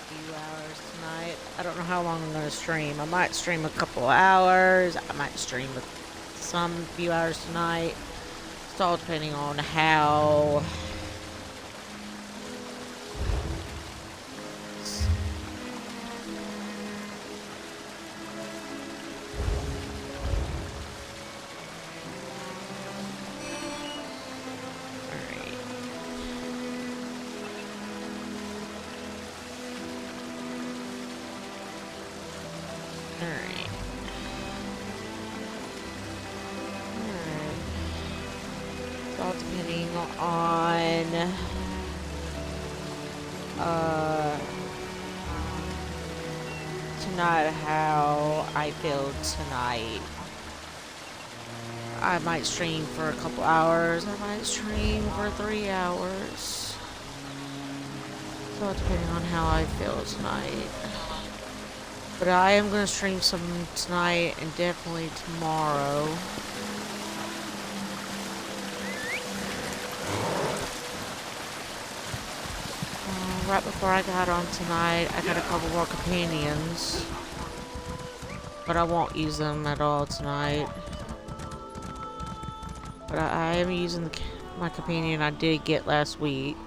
few hours tonight. I don't know how long I'm going to stream. I might stream a couple hours. I might stream some few hours tonight. It's all depending on how. Alright. It's all depending on tonight how I feel tonight. I might stream for a couple hours. I might stream for 3 hours. It's all depending on how I feel tonight. But I am going to stream some tonight and definitely tomorrow. Right before I got on tonight, I got a couple more companions. But I won't use them at all tonight. But I am using my companion I did get last week.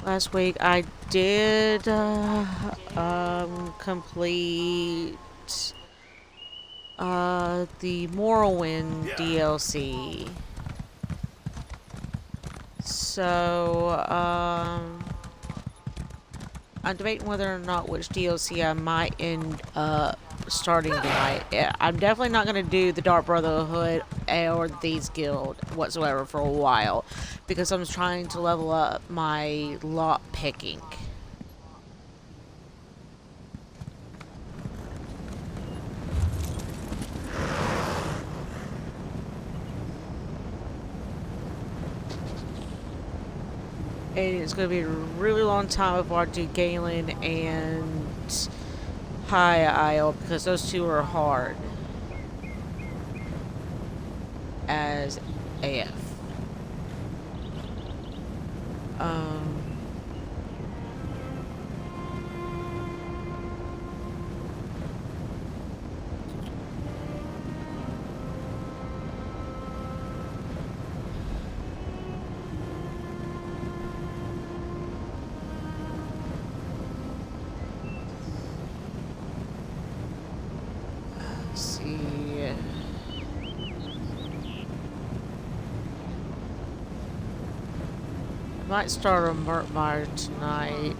Last week I did complete the Morrowind DLC. So I'm debating whether or not which DLC I might end up starting tonight. I'm definitely not going to do the Dark Brotherhood or the Thieves Guild whatsoever for a while, because I'm trying to level up my lock picking. And it's going to be a really long time before I do Galen and High Isle, because those two are hard as AF. Let's see. I might start a murkmire tonight,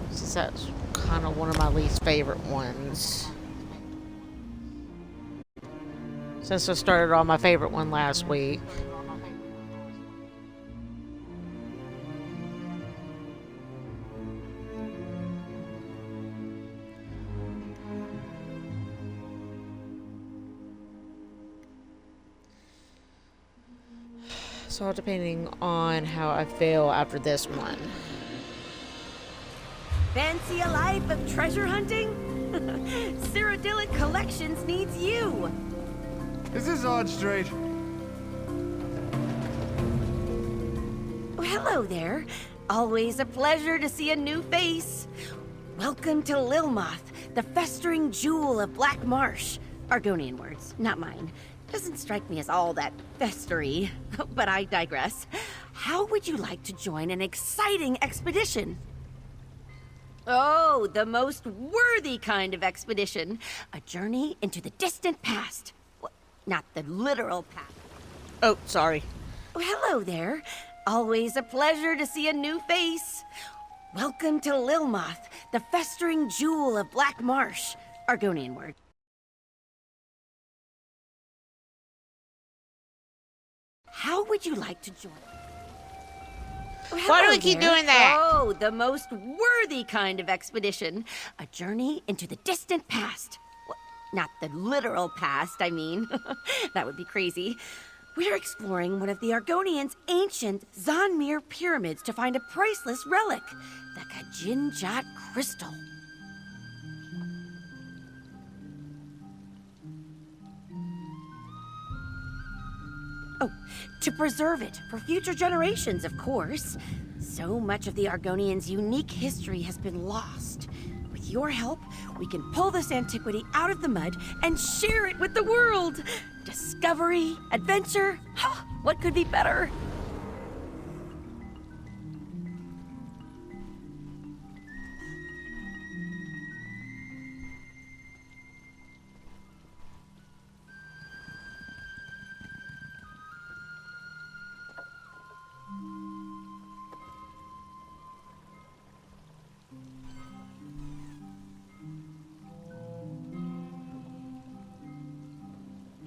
since that's kind of one of my least favorite ones. Since I started on my favorite one last week. So depending on how I feel after this one. Fancy a life of treasure hunting? Cyrodiilic Collections needs you! Is this Odd Street? Oh, hello there. Always a pleasure to see a new face. Welcome to Lilmoth, the festering jewel of Black Marsh. Argonian words, not mine. Doesn't strike me as all that festery, but I digress. How would you like to join an exciting expedition? Oh, the most worthy kind of expedition. A journey into the distant past. Well, not the literal past. Oh, sorry. Oh, hello there. Always a pleasure to see a new face. Welcome to Lilmoth, the festering jewel of Black Marsh. Argonian word. How would you like to join? Oh, Why do hello we keep there. doing that? Oh, the most worthy kind of expedition. A journey into the distant past. Well, not the literal past, I mean. That would be crazy. We're exploring one of the Argonians' ancient Zanmir pyramids to find a priceless relic, the Kajinjat crystal. Oh, to preserve it for future generations, of course. So much of the Argonians' unique history has been lost. With your help, we can pull this antiquity out of the mud and share it with the world. Discovery, adventure, what could be better?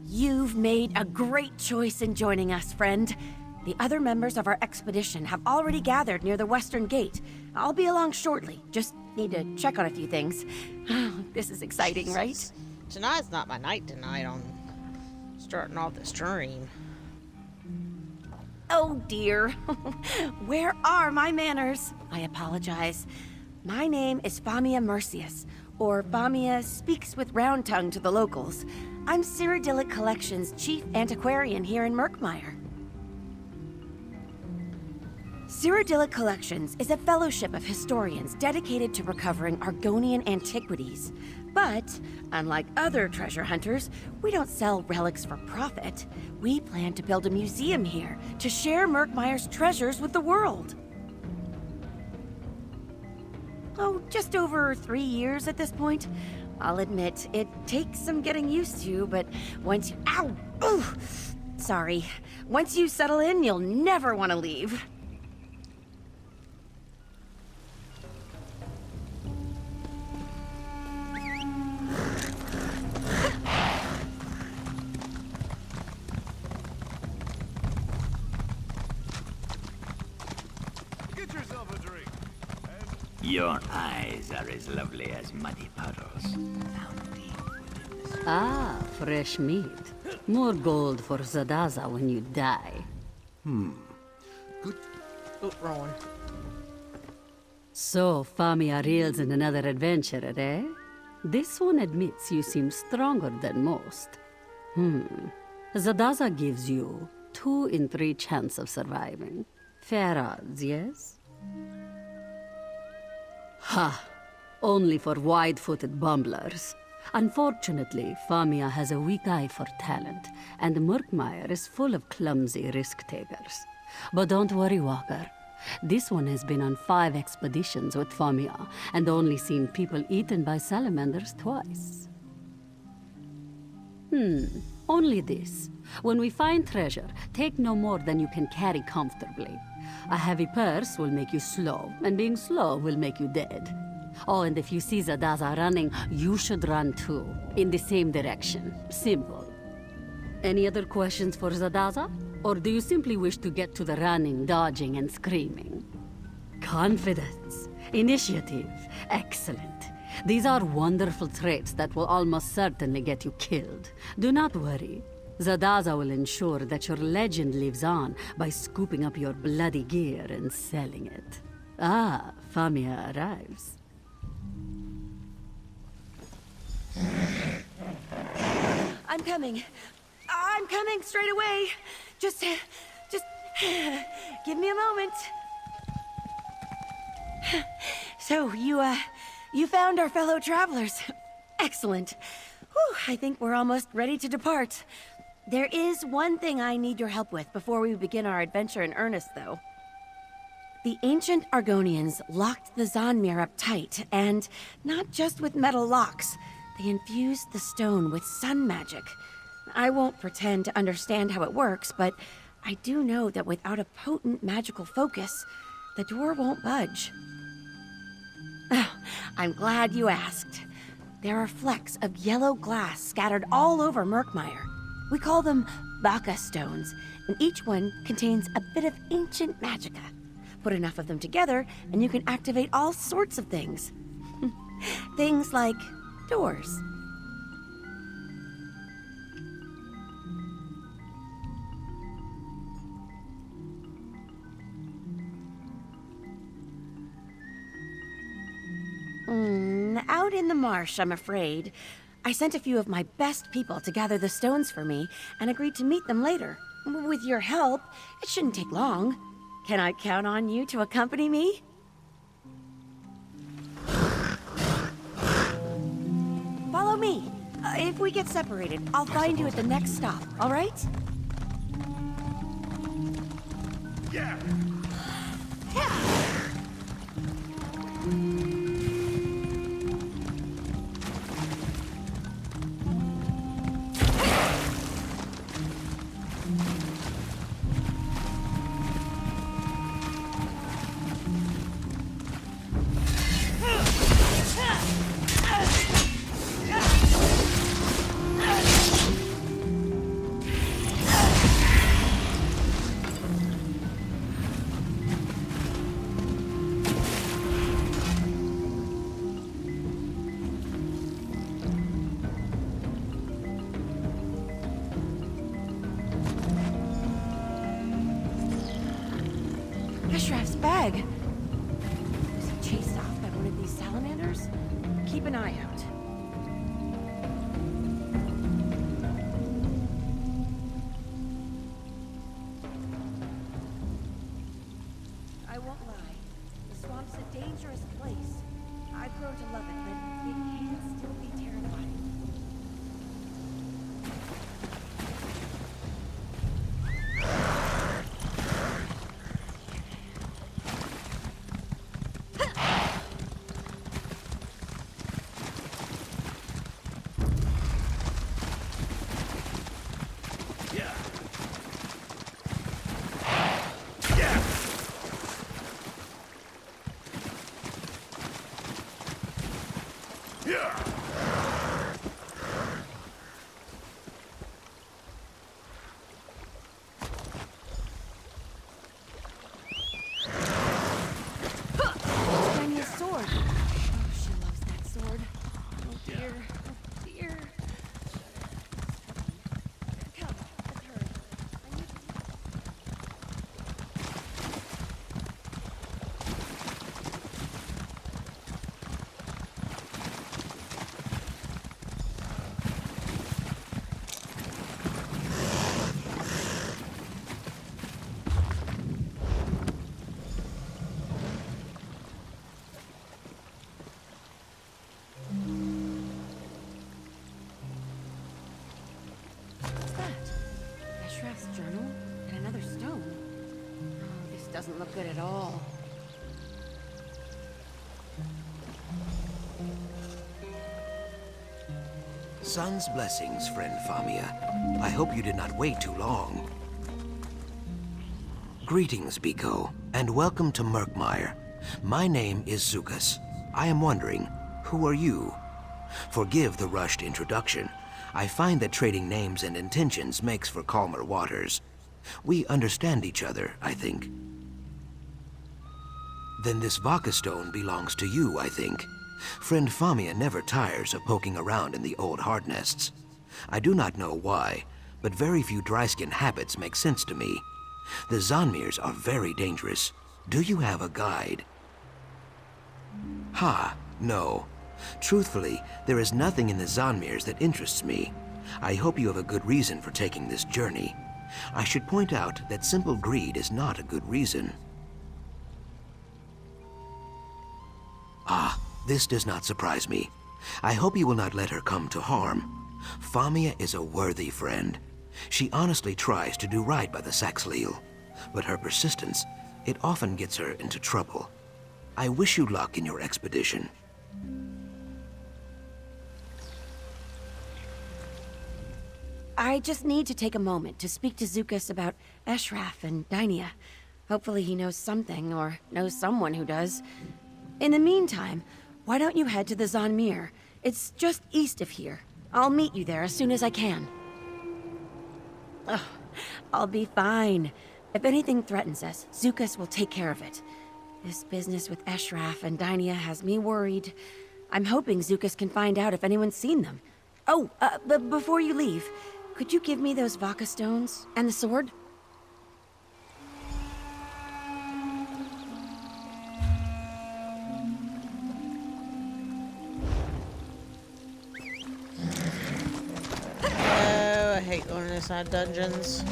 You've made a great choice in joining us, friend. The other members of our expedition have already gathered near the western gate. I'll be along shortly. Just need to check on a few things. This is exciting, right? Tonight's not my night tonight on starting off the stream. Oh dear. Where are my manners? I apologize. My name is Famia Mercius, or Famia Speaks with Round Tongue to the locals. I'm Cyrodiilic Collection's chief antiquarian here in Murkmire. Cyrodiilic Collections is a fellowship of historians dedicated to recovering Argonian antiquities. But, unlike other treasure hunters, we don't sell relics for profit. We plan to build a museum here to share Murkmire's treasures with the world. Oh, just over 3 years at this point. I'll admit, it takes some getting used to, but once you... Ow! Ooh! Sorry. Once you settle in, you'll never want to leave. Get yourself a drink. Your eyes are as lovely as muddy puddles. Ah, fresh meat. More gold for Zadaza when you die. Good. Oh, Rowan. So, Famia reels in another adventurer, eh? This one admits you seem stronger than most. Zadaza gives you 2 in 3 chance of surviving. Fair odds, yes? Ha! Only for wide-footed bumblers. Unfortunately, Famia has a weak eye for talent, and Murkmire is full of clumsy risk-takers. But don't worry, Walker. This one has been on 5 expeditions with Famia, and only seen people eaten by salamanders twice. Only this. When we find treasure, take no more than you can carry comfortably. A heavy purse will make you slow, and being slow will make you dead. Oh, and if you see Zadaza running, you should run too, in the same direction. Simple. Any other questions for Zadaza? Or do you simply wish to get to the running, dodging, and screaming? Confidence. Initiative. Excellent. These are wonderful traits that will almost certainly get you killed. Do not worry. Zadaza will ensure that your legend lives on by scooping up your bloody gear and selling it. Ah, Famia arrives. I'm coming. I'm coming straight away. Just give me a moment. So, you found our fellow travelers. Excellent. Whew, I think we're almost ready to depart. There is one thing I need your help with before we begin our adventure in earnest, though. The ancient Argonians locked the Zonmir up tight, and not just with metal locks. They infused the stone with sun magic. I won't pretend to understand how it works, but I do know that without a potent magical focus, the door won't budge. Oh, I'm glad you asked. There are flecks of yellow glass scattered all over Murkmire. We call them Baka stones, and each one contains a bit of ancient magicka. Put enough of them together, and you can activate all sorts of things. Things like doors. Out in the marsh, I'm afraid. I sent a few of my best people to gather the stones for me, and agreed to meet them later. With your help, it shouldn't take long. Can I count on you to accompany me? Follow me. If we get separated, I'll find you at the next stop, all right? Yeah. Ashraf's bag. Was he chased off by one of these salamanders? Keep an eye out. I won't lie. The swamp's a dangerous place. I've grown to love it, but it can still be terrifying. Tanya's sword. Oh, she loves that sword. Oh dear. Oh dear. Come, let's hurry. I need to... What's that? Ashraf's journal and another stone. Oh, this doesn't look good at all. Sun's blessings, friend Famia. I hope you did not wait too long. Greetings, Biko, and welcome to Murkmire. My name is Zukas. I am wondering, who are you? Forgive the rushed introduction. I find that trading names and intentions makes for calmer waters. We understand each other, I think. Then this Vaka stone belongs to you, I think. Friend Famia never tires of poking around in the old hard nests. I do not know why, but very few dry-skin habits make sense to me. The Zanmirs are very dangerous. Do you have a guide? Ha, no. Truthfully, there is nothing in the Zanmirs that interests me. I hope you have a good reason for taking this journey. I should point out that simple greed is not a good reason. Ah, this does not surprise me. I hope you will not let her come to harm. Famia is a worthy friend. She honestly tries to do right by the Saxhleel, but her persistence, it often gets her into trouble. I wish you luck in your expedition. I just need to take a moment to speak to Zukas about Ashraf and Dynia. Hopefully he knows something, or knows someone who does. In the meantime, why don't you head to the Zanmir? It's just east of here. I'll meet you there as soon as I can. Ugh, I'll be fine. If anything threatens us, Zukas will take care of it. This business with Ashraf and Dynia has me worried. I'm hoping Zukas can find out if anyone's seen them. Oh, but before you leave, could you give me those Vaka stones and the sword? Oh, I hate going inside dungeons.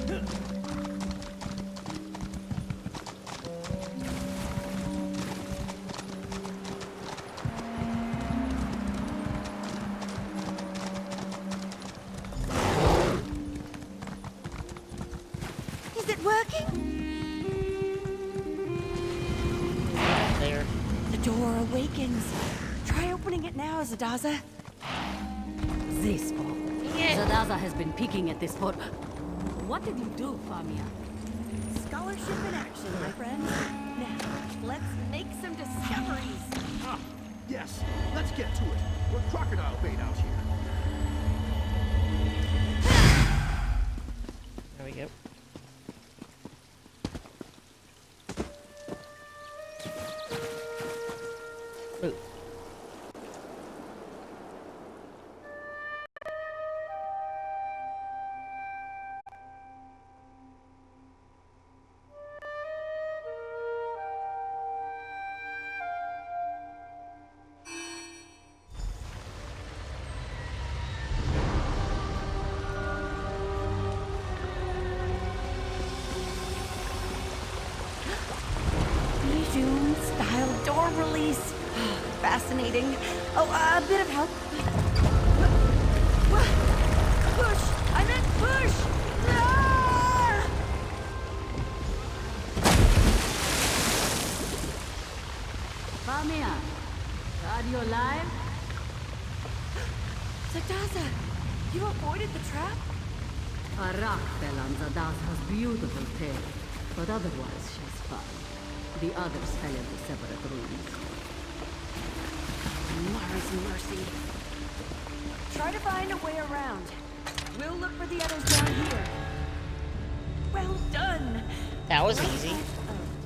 door awakens. Try opening it now, Zadaza. This fall. Zadaza has been peeking at this for... What did you do, Famia? Scholarship in action, my friend. Now, let's make some discoveries. Ah, yes. Let's get to it. We're crocodile bait out here. There we go. Ooh. Bijou style door release. Fascinating. Oh, a bit of help. Push! I meant push! Ah! Famia, are you alive? Zadaza, you avoided the trap? A rock fell on Zadaza's beautiful tail, but otherwise she's fine. The others fell into separate rooms. Mara's mercy. Try to find a way around. We'll look for the others down here. Well done. That was easy.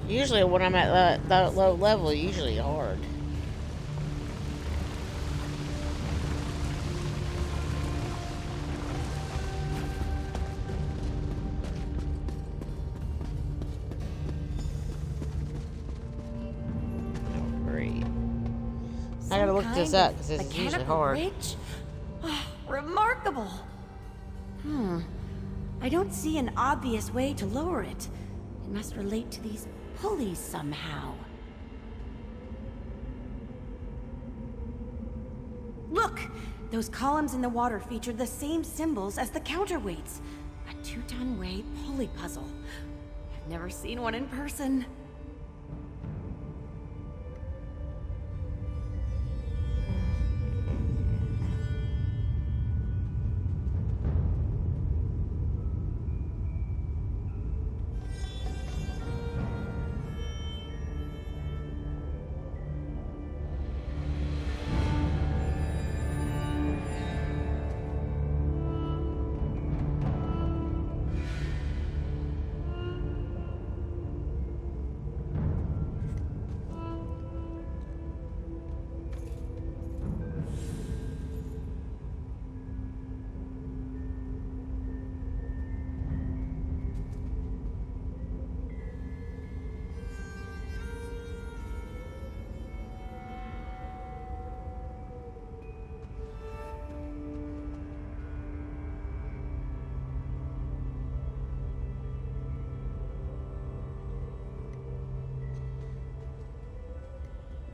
Usually when I'm at that low level, usually hard. Oh, great. I gotta look this up because it's usually Mechanical hard. bridge? Remarkable. I don't see an obvious way to lower it. It must relate to these pulleys somehow. Look! Those columns in the water feature the same symbols as the counterweights. A 2-ton weight pulley puzzle. I've never seen one in person.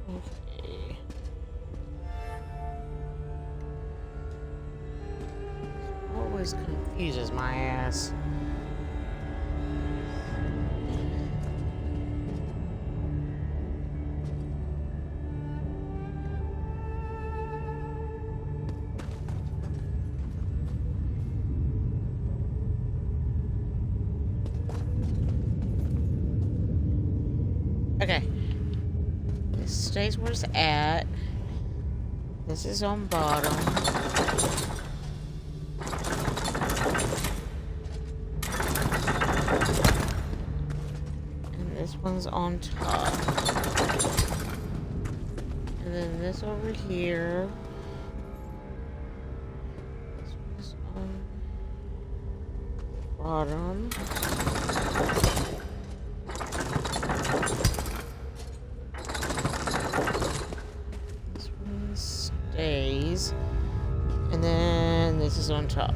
Okay. Always confuses my ass. Okay. This stays where it's at. This is on bottom. And this one's on top. And then this over here. This one's on bottom. Stays, and then this is on top.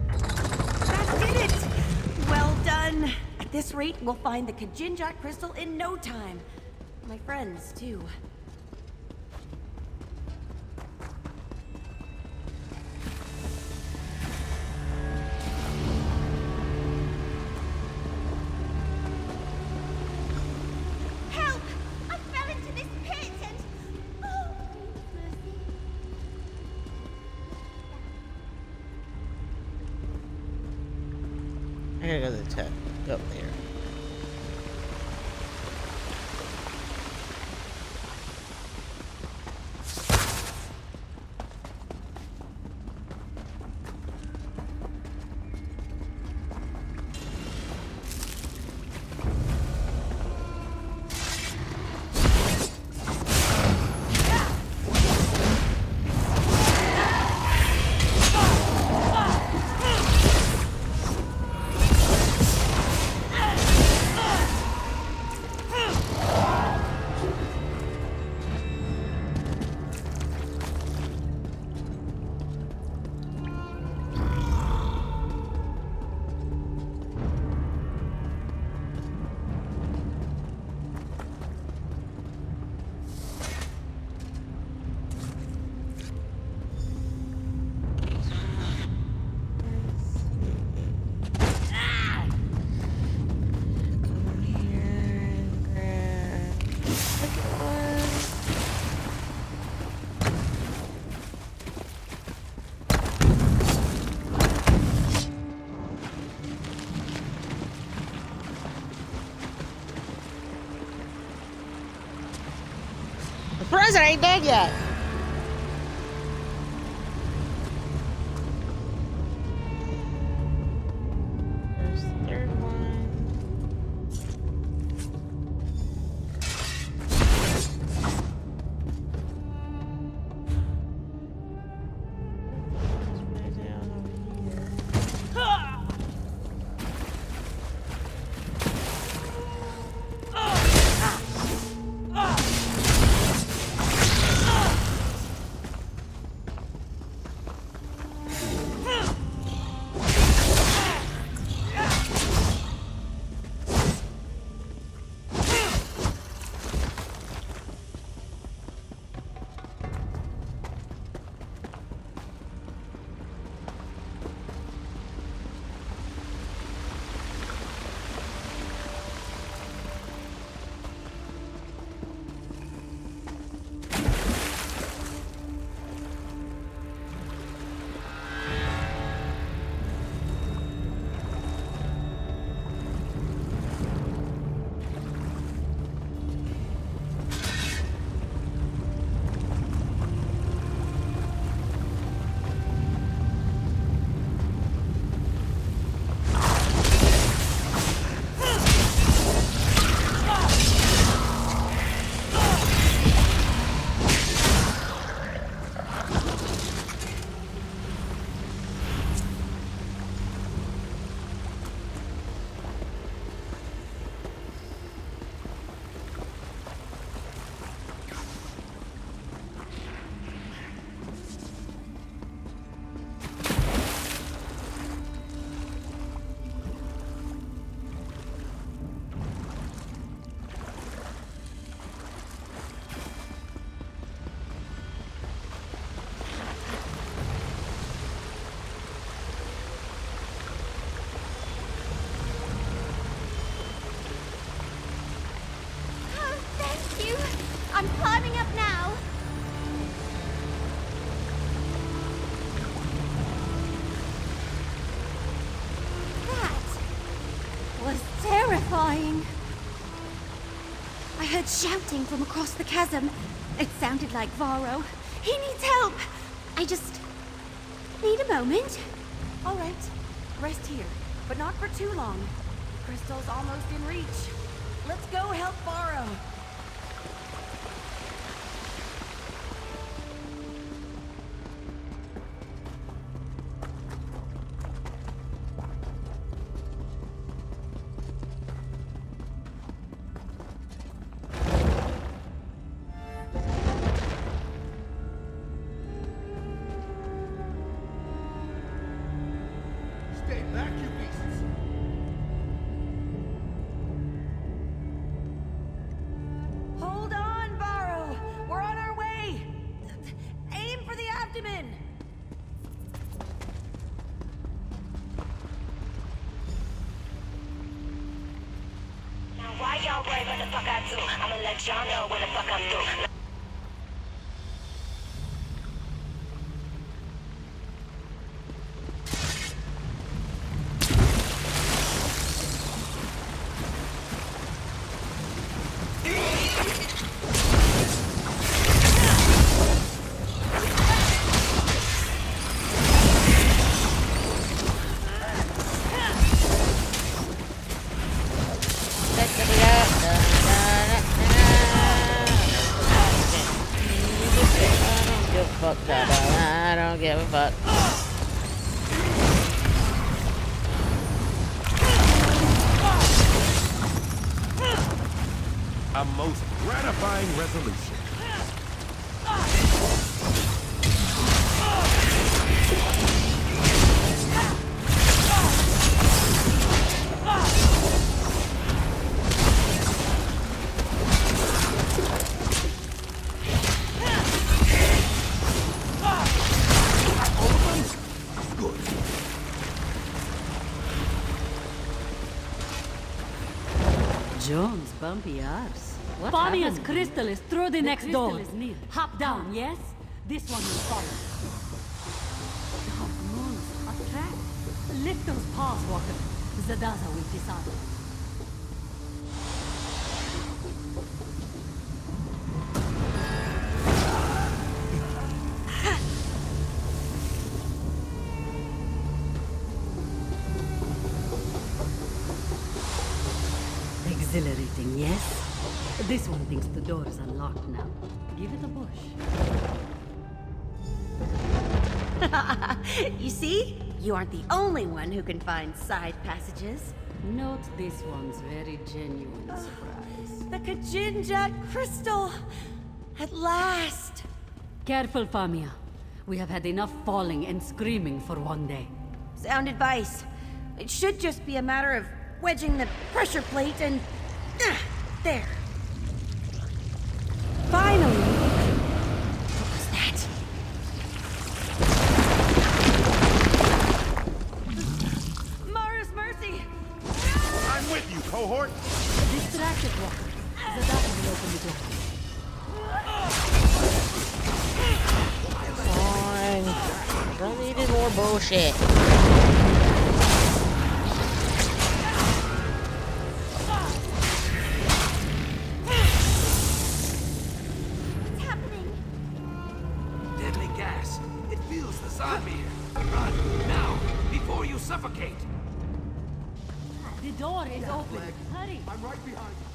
That did it! Well done! At this rate, we'll find the Kajinjak crystal in no time. My friends, too. Help! I fell into this pit and... gotta go to the top. Go up there. The president ain't dead yet. There's the third one. It's way down over here. I'm climbing up now. That was terrifying. I heard shouting from across the chasm. It sounded like Varro. He needs help. I just need a moment. All right. Rest here, but not for too long. Crystal's almost in reach. Let's go help Varro. Stay back, you beasts! Hold on, Varro. We're on our way. Aim for the abdomen. Now why y'all worry what the fuck I do? I'ma let y'all know when the fuck I'm through. Fuck that. I don't give a fuck. A most gratifying resolution. Jones, bumpy arse. Famia's crystal is through the next door. Hop down, yes? This one will follow. Dark moons, a trap. Lift those paws, Walker. Zadaza will disarm. Exhilarating, yes? This one thinks the door is unlocked now. Give it a push. You see? You aren't the only one who can find side passages. Note this one's very genuine surprise. The Kajinjat crystal! At last! Careful, Famia. We have had enough falling and screaming for one day. Sound advice. It should just be a matter of wedging the pressure plate and... there. Finally! What was that? Mara's mercy! I'm with you, cohort. Distracted, Walker. Zadaka will open the door. Fine. Don't need any more bullshit. Deadly gas. It fuels the zombie. Run, now, before you suffocate. The door is open. Hurry. I'm right behind you.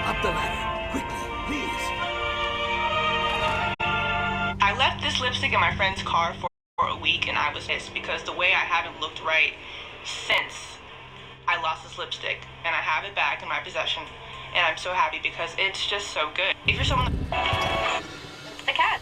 Up the ladder, quickly, please. I left this lipstick in my friend's car for a week, and I was pissed because the way I haven't looked right since I lost this lipstick, and I have it back in my possession, and I'm so happy because it's just so good. If you're someone... It's the cat.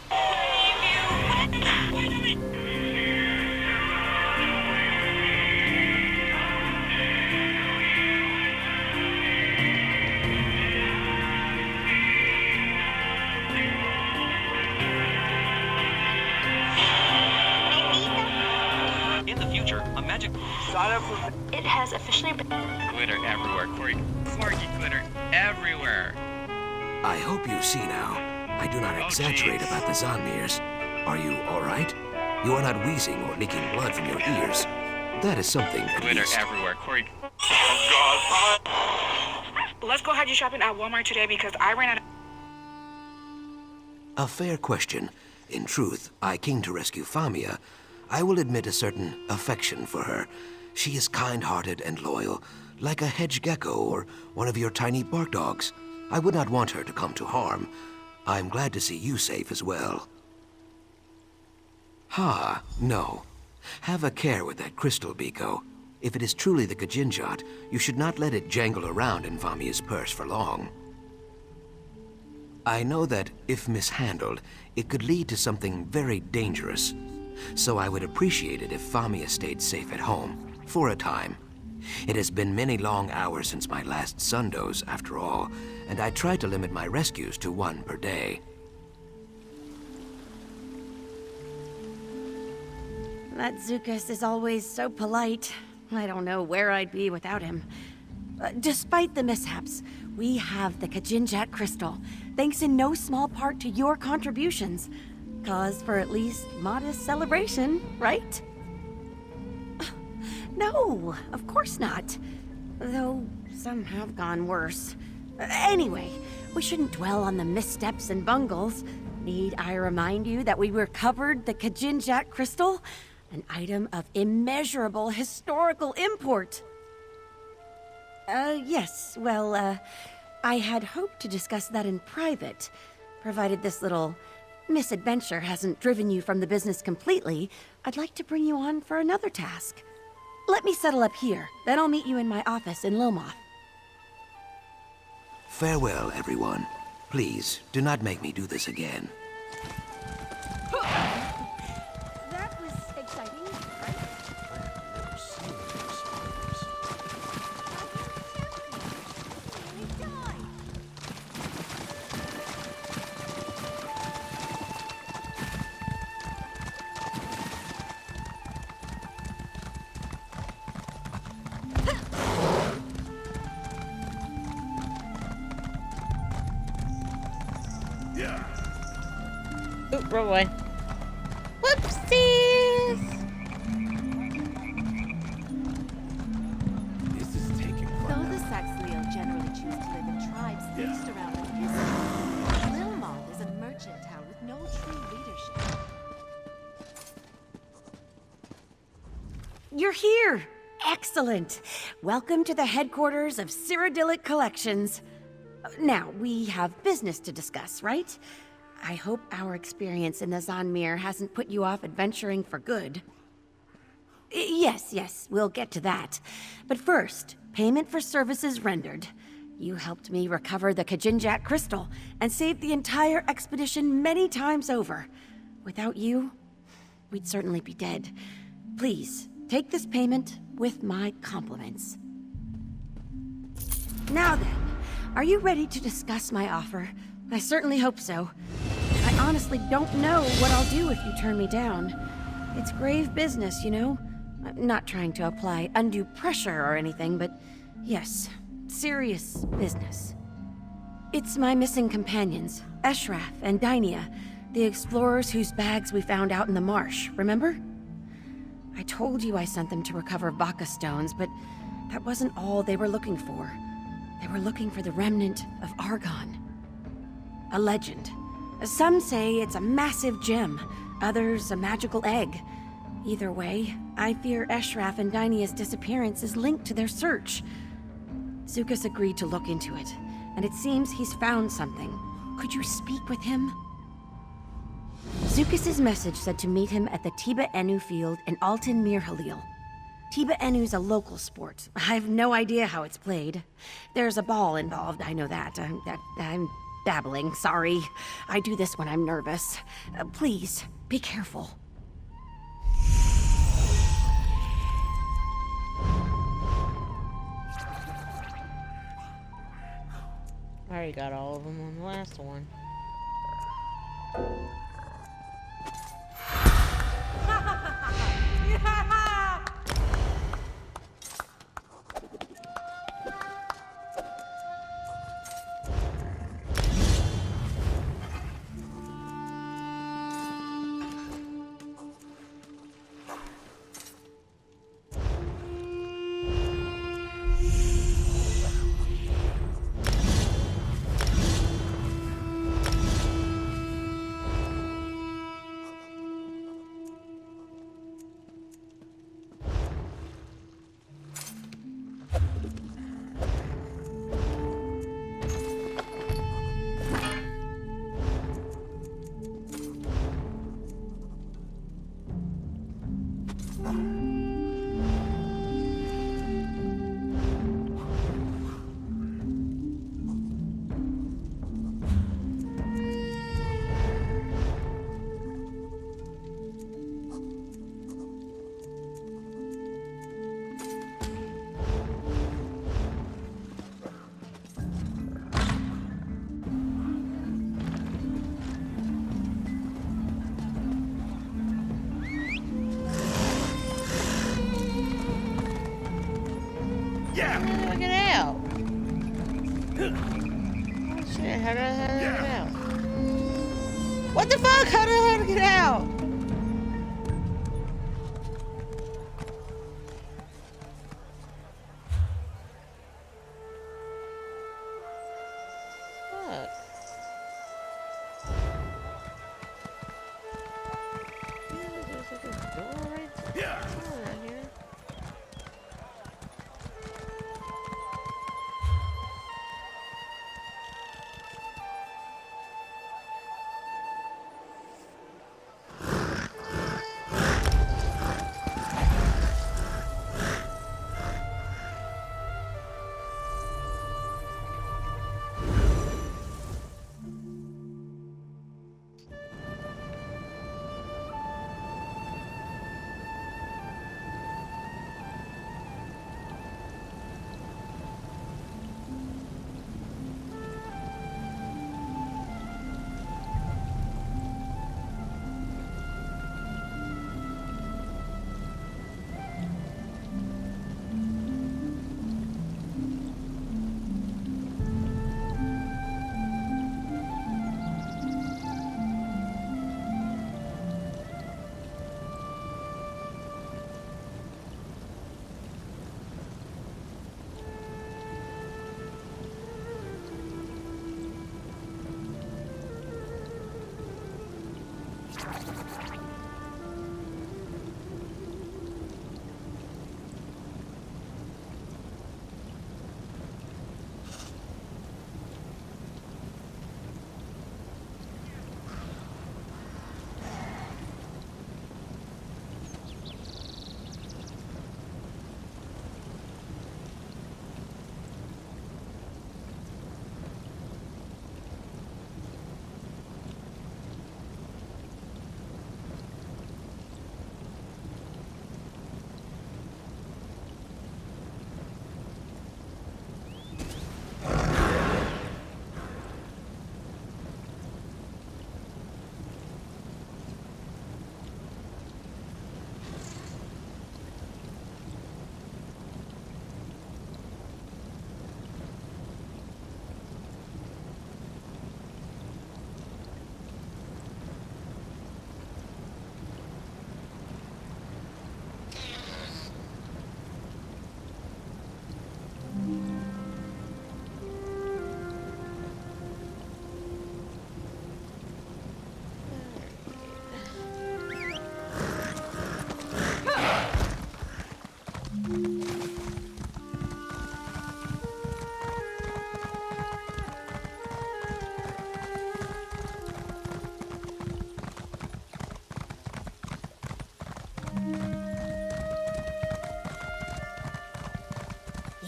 In the future, a magic It has officially been... glitter everywhere, Corgi glitter everywhere. I hope you see now. I do not exaggerate jeez. about the Zonmirs. Are you all right? You are not wheezing or leaking blood from your ears. That is something, at Glitter least. everywhere, Corgi. Let's go Haji shopping at Walmart today because I ran out of... A fair question. In truth, I came to rescue Famia. I will admit a certain affection for her. She is kind-hearted and loyal, like a hedge gecko or one of your tiny bark dogs. I would not want her to come to harm. I'm glad to see you safe as well. Ha, no. Have a care with that crystal, Biko. If it is truly the Kajinjat, you should not let it jangle around in Famia's purse for long. I know that if mishandled, it could lead to something very dangerous. So I would appreciate it if Famia stayed safe at home, for a time. It has been many long hours since my last sundose, after all, and I try to limit my rescues to one per day. That Zukas is always so polite. I don't know where I'd be without him. Despite the mishaps, we have the Kajinjat crystal, thanks in no small part to your contributions. Cause for at least modest celebration, right? No, of course not. Though some have gone worse. Anyway, we shouldn't dwell on the missteps and bungles. Need I remind you that we recovered the Kajinjat crystal? An item of immeasurable historical import. Yes, well, I had hoped to discuss that in private, provided this little misadventure hasn't driven you from the business completely. I'd like to bring you on for another task. Let me settle up here, then I'll meet you in my office in Lomoth. Farewell, everyone. Please, do not make me do this again. That was exciting, right? Oop, wrong way. Whoopsies! This is taking Though the Saxleo generally choose to live in tribes based around the history, Lilmoth is a merchant town with no true leadership. You're here! Excellent! Welcome to the headquarters of Cyrodiilic Collections. Now, we have business to discuss, right? I hope our experience in the Zanmir hasn't put you off adventuring for good. Yes, we'll get to that. But first, payment for services rendered. You helped me recover the Kajinjat crystal and saved the entire expedition many times over. Without you, we'd certainly be dead. Please, take this payment with my compliments. Now then, are you ready to discuss my offer? I certainly hope so. I honestly don't know what I'll do if you turn me down. It's grave business, you know? I'm not trying to apply undue pressure or anything, but yes, serious business. It's my missing companions, Eshraf and Dainia, the explorers whose bags we found out in the marsh, remember? I told you I sent them to recover Baka stones, but that wasn't all they were looking for. They were looking for the remnant of Argon. A legend. Some say it's a massive gem, others a magical egg. Either way, I fear Eshraf and Dainia's disappearance is linked to their search. Zukas agreed to look into it, and it seems he's found something. Could you speak with him? Zukas's message said to meet him at the Tiba Enu field in Altan Mir Halil. Tiba Enu's a local sport. I have no idea how it's played. There's a ball involved, I know that. I'm babbling, sorry. I do this when I'm nervous. Please, be careful. I already got all of them on the last one. do I get out? Oh shit, how do I get out? What the fuck? How do I get out? Fuck. There's like a door right there. Right here.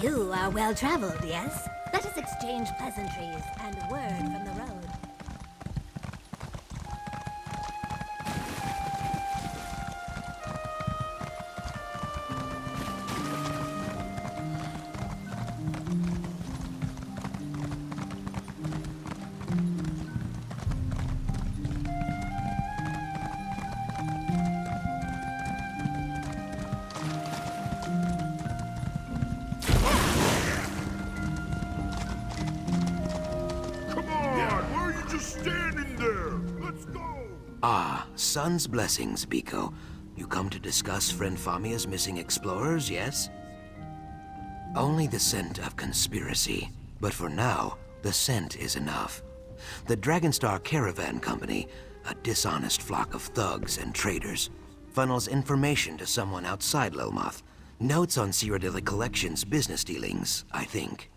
You are well-traveled, yes? Let us exchange pleasantries and word from the road. Ah, Sun's blessings, Biko. You come to discuss friend Famia's missing explorers, yes? Only the scent of conspiracy. But for now, the scent is enough. The Dragonstar Caravan Company, a dishonest flock of thugs and traitors, funnels information to someone outside Lilmoth. Notes on Cyrodiilic Collection's business dealings, I think.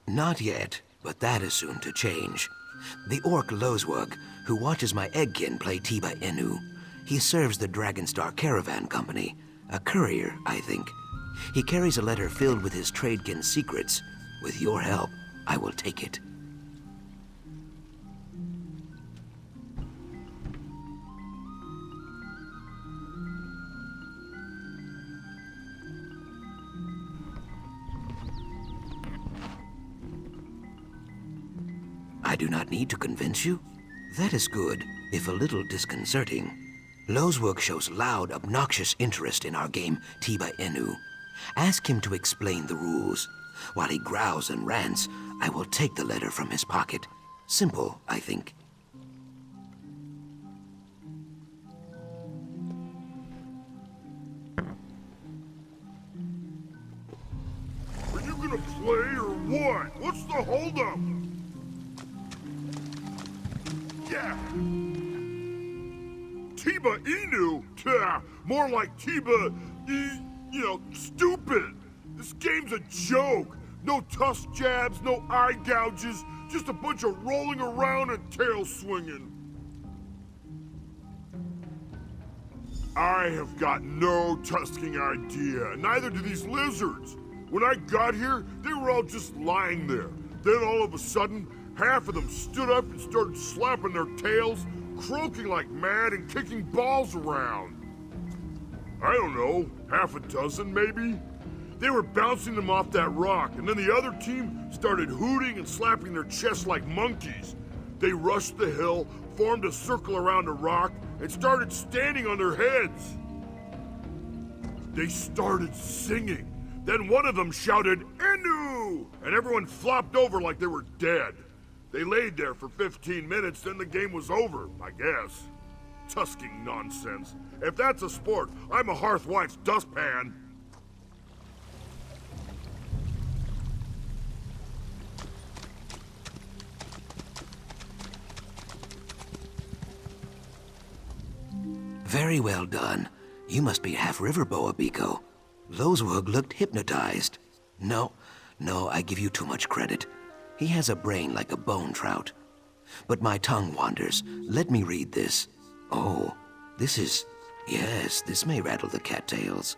Not yet, but that is soon to change. The orc Lozwug, who watches my eggkin play Tiba Inu, He serves the Dragonstar Caravan Company, a courier, I think. He carries a letter filled with his tradekin's secrets. With your help, I will take it. I do not need to convince you. That is good, if a little disconcerting. Lozwug shows loud, obnoxious interest in our game, Tiba Inu. Ask him to explain the rules. While he growls and rants, I will take the letter from his pocket. Simple, I think. Are you gonna play or what? What's the holdup? Yeah. Tiba Inu? Tah, more like Tiba, stupid. This game's a joke. No tusk jabs, no eye gouges, just a bunch of rolling around and tail swinging. I have got no tusking idea, neither do these lizards. When I got here, they were all just lying there. Then all of a sudden, half of them stood up and started slapping their tails, croaking like mad and kicking balls around. I don't know, half a dozen maybe? They were bouncing them off that rock, and then the other team started hooting and slapping their chests like monkeys. They rushed the hill, formed a circle around a rock, and started standing on their heads. They started singing. Then one of them shouted, "Enu!" and everyone flopped over like they were dead. They laid there for 15 minutes, then the game was over, I guess. Tusking nonsense. If that's a sport, I'm a hearthwife's dustpan. Very well done. You must be half Riverboa, Biko. Lozwug looked hypnotized. No, I give you too much credit. He has a brain like a bone trout. But my tongue wanders. Let me read this. Oh, yes, this may rattle the cattails.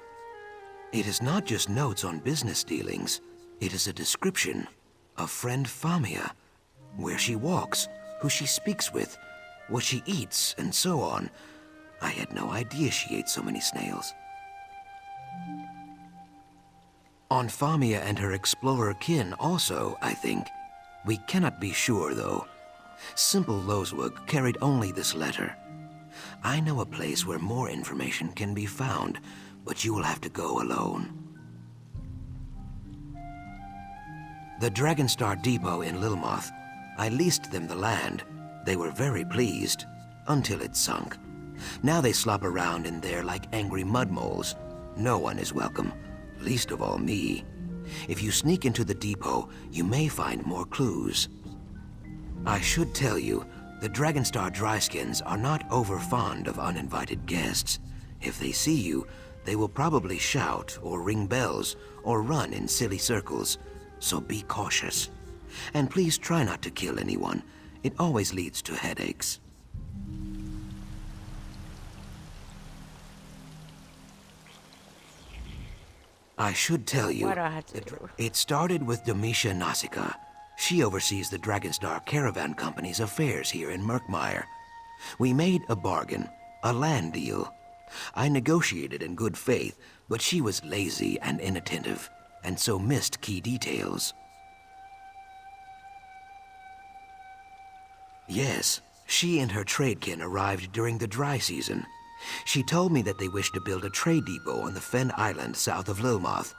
It is not just notes on business dealings. It is a description of friend Famia, where she walks, who she speaks with, what she eats, and so on. I had no idea she ate so many snails. On Famia and her explorer kin also, I think. We cannot be sure, though. Simple Lozwug carried only this letter. I know a place where more information can be found, but you will have to go alone. The Dragonstar Depot in Lilmoth. I leased them the land. They were very pleased, until it sunk. Now they slop around in there like angry mudmoles. No one is welcome, least of all me. If you sneak into the depot, you may find more clues. I should tell you, the Dragonstar Dryskins are not over fond of uninvited guests. If they see you, they will probably shout or ring bells or run in silly circles, so be cautious. And please try not to kill anyone. It always leads to headaches. I should tell you, Why do I have to do it? It started with Domitia Nausicaa. She oversees the Dragonstar Caravan Company's affairs here in Murkmire. We made a bargain, a land deal. I negotiated in good faith, but she was lazy and inattentive, and so missed key details. Yes, she and her tradekin arrived during the dry season. She told me that they wished to build a trade depot on the Fen Island south of Lilmoth.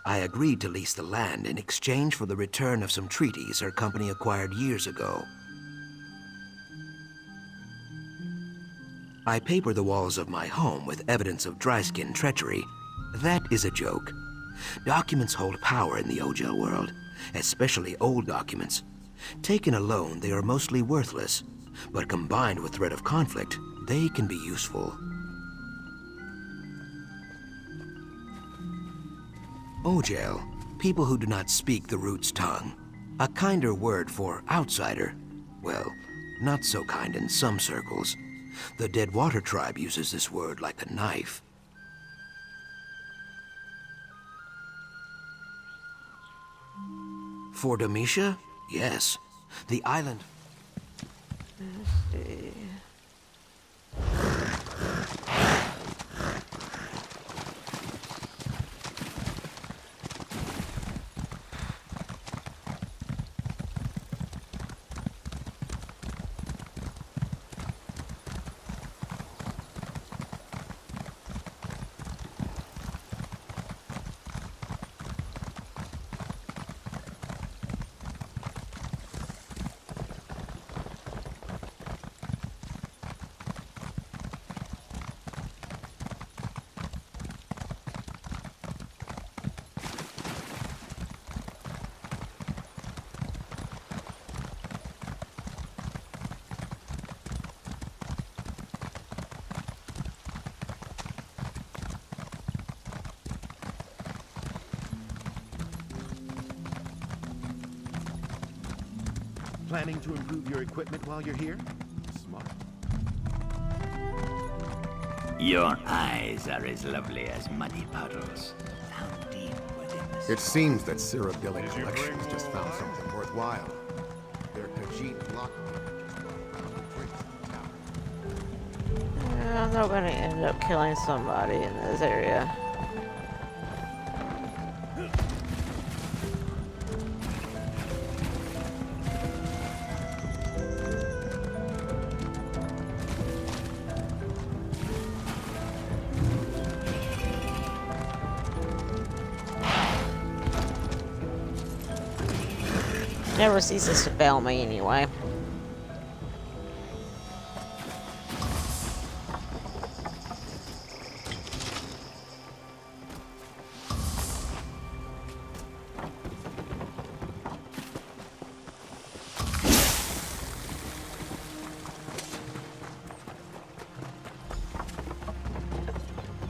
I agreed to lease the land in exchange for the return of some treaties her company acquired years ago. I paper the walls of my home with evidence of dryskin treachery. That is a joke. Documents hold power in the Ojel world, especially old documents. Taken alone, they are mostly worthless, but combined with threat of conflict, they can be useful. Ojel, people who do not speak the root's tongue. A kinder word for outsider. Well, not so kind in some circles. The Dead Water tribe uses this word like a knife. For Demetia? Yes. The island... Let's see. Planning to improve your equipment while you're here? Smart. Your eyes are as lovely as muddy puddles, found deep within the... It seems that Sarah Billy Collections just found something worthwhile. Their Khajiit lock I'm not gonna end up killing somebody in this area. Never ceases to fail me anyway.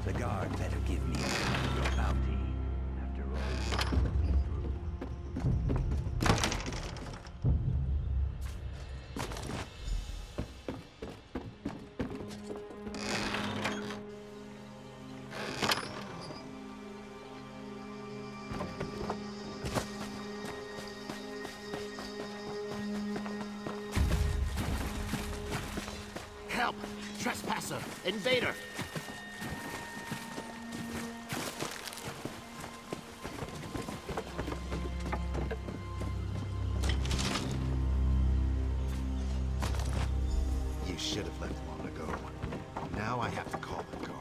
The guard better give me your bounty. After all. Help! Trespasser! Invader! You should have left long ago. Now I have to call the guard.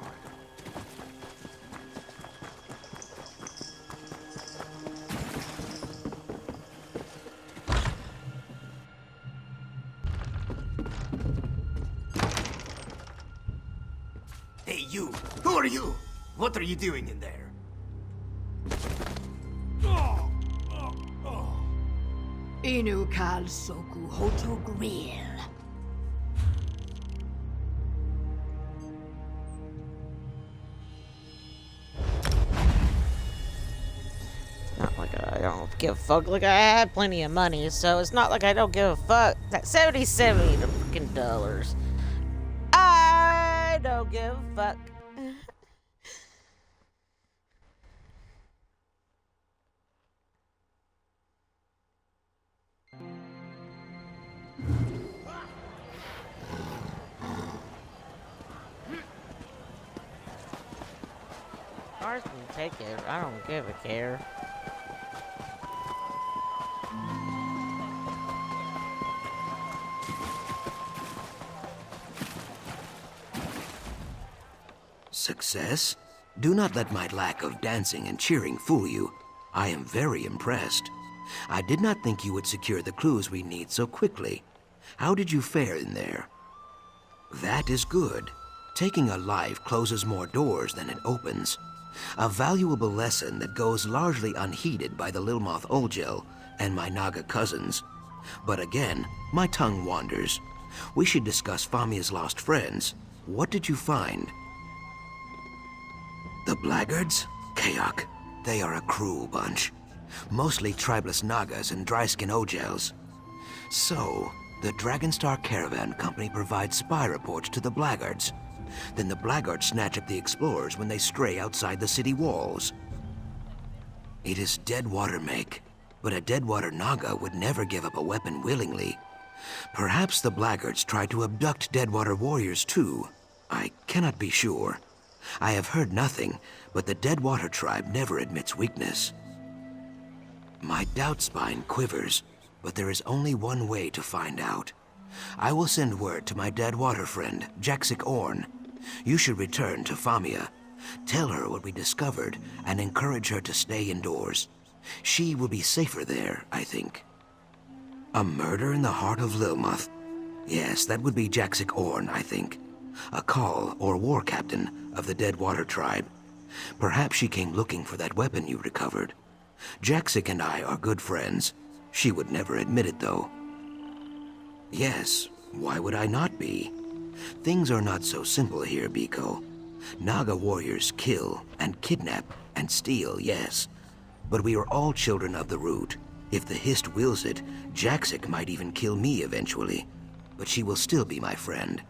Hey, you! Who are you? What are you doing in there? Inu kal soku hoto grill. Not like I don't give a fuck. Like, I had plenty of money, so it's not like I don't give a fuck. That 70 to freaking dollars. I don't give a fuck. Cars can take it. I don't give a care. Success? Do not let my lack of dancing and cheering fool you. I am very impressed. I did not think you would secure the clues we need so quickly. How did you fare in there? That is good. Taking a life closes more doors than it opens. A valuable lesson that goes largely unheeded by the Lilmoth Oljel and my Naga cousins. But again, my tongue wanders. We should discuss Famia's lost friends. What did you find? The Blackguards? Kayak. They are a cruel bunch. Mostly tribeless Nagas and dry-skin Ojels. So, The Dragonstar Caravan Company provides spy reports to the Blackguards. Then the Blackguards snatch up the explorers when they stray outside the city walls. It is Deadwater make, but a Deadwater Naga would never give up a weapon willingly. Perhaps the Blackguards tried to abduct Deadwater warriors too. I cannot be sure. I have heard nothing, but the Deadwater tribe never admits weakness. My doubt spine quivers, but there is only one way to find out. I will send word to my Deadwater friend, Jaxic Orn. You should return to Famia. Tell her what we discovered and encourage her to stay indoors. She will be safer there, I think. A murder in the heart of Lilmoth? Yes, that would be Jaxic Orn, I think. A Call or war captain of the Deadwater tribe. Perhaps she came looking for that weapon you recovered. Jaxic and I are good friends. She would never admit it, though. Yes, why would I not be? Things are not so simple here, Biko. Naga warriors kill and kidnap and steal, yes. But we are all children of the root. If the Hist wills it, Jaxic might even kill me eventually. But she will still be my friend.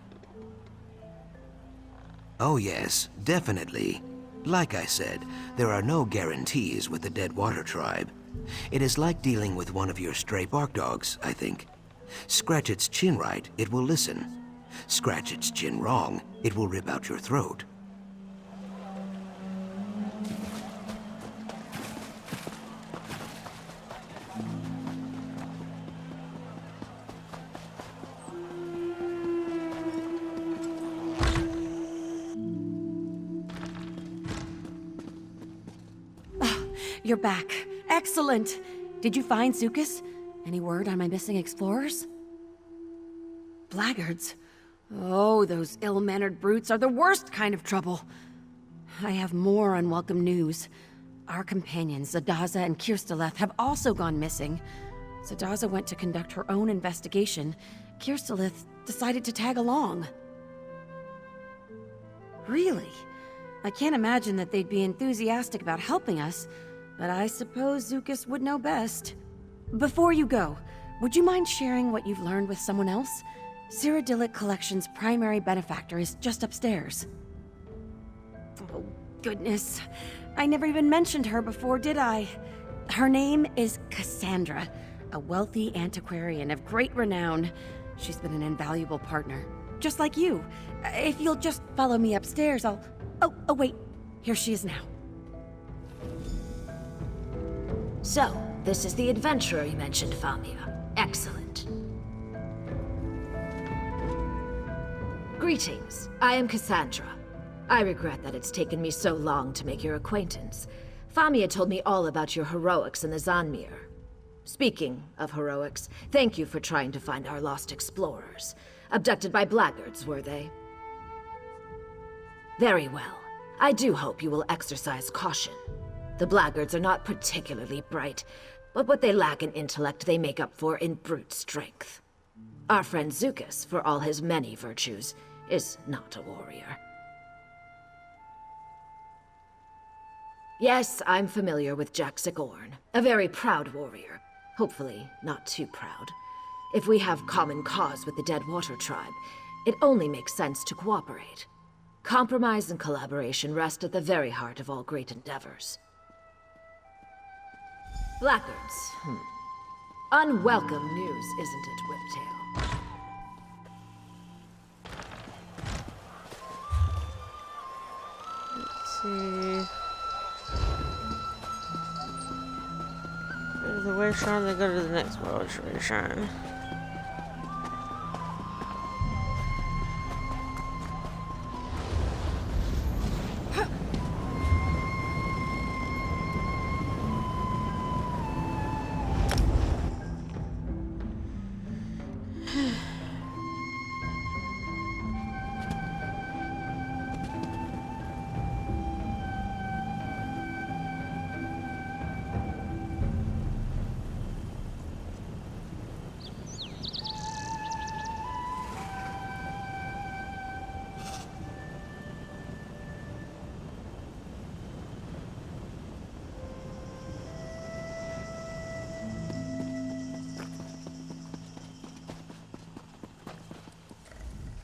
Oh yes, definitely. Like I said, there are no guarantees with the Deadwater tribe. It is like dealing with one of your stray bark dogs, I think. Scratch its chin right, it will listen. Scratch its chin wrong, it will rip out your throat. You're back. Excellent. Did you find Zukas? Any word on my missing explorers? Blackguards. Oh, those ill-mannered brutes are the worst kind of trouble. I have more unwelcome news. Our companions, Zadaza and Kirsteleth, have also gone missing. Zadaza went to conduct her own investigation. Kirsteleth decided to tag along. Really? I can't imagine that they'd be enthusiastic about helping us, but I suppose Zukas would know best. Before you go, would you mind sharing what you've learned with someone else? Cyrodiilic Collection's primary benefactor is just upstairs. Oh, goodness. I never even mentioned her before, did I? Her name is Cassandra, a wealthy antiquarian of great renown. She's been an invaluable partner, just like you. If you'll just follow me upstairs, I'll... Oh, wait. Here she is now. So, this is the adventurer you mentioned, Famia. Excellent. Greetings. I am Cassandra. I regret that it's taken me so long to make your acquaintance. Famia told me all about your heroics in the Zanmir. Speaking of heroics, thank you for trying to find our lost explorers. Abducted by blackguards, were they? Very well. I do hope you will exercise caution. The blackguards are not particularly bright, but what they lack in intellect they make up for in brute strength. Our friend Zukas, for all his many virtues, is not a warrior. Yes, I'm familiar with Jaxic Orn, a very proud warrior. Hopefully, not too proud. If we have common cause with the Deadwater tribe, it only makes sense to cooperate. Compromise and collaboration rest at the very heart of all great endeavors. Blackguards. Unwelcome news, isn't it, Whiptail? Let's see. There's the way shrine, then go to the next world shrine.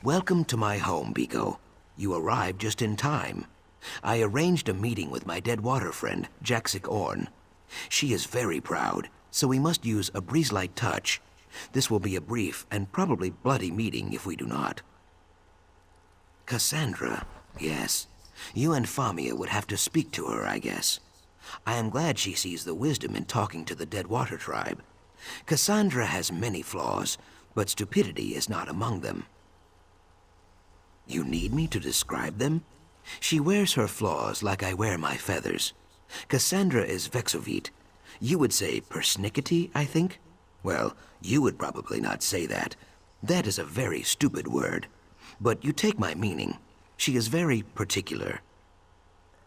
Welcome to my home, Biko. You arrived just in time. I arranged a meeting with my dead water friend, Jaxic Orn. She is very proud, so we must use a breeze-like touch. This will be a brief and probably bloody meeting if we do not. Cassandra, yes. You and Famia would have to speak to her, I guess. I am glad she sees the wisdom in talking to the Dead Water Tribe. Cassandra has many flaws, but stupidity is not among them. You need me to describe them? She wears her flaws like I wear my feathers. Cassandra is Vexovite. You would say persnickety, I think? Well, you would probably not say that. That is a very stupid word. But you take my meaning. She is very particular.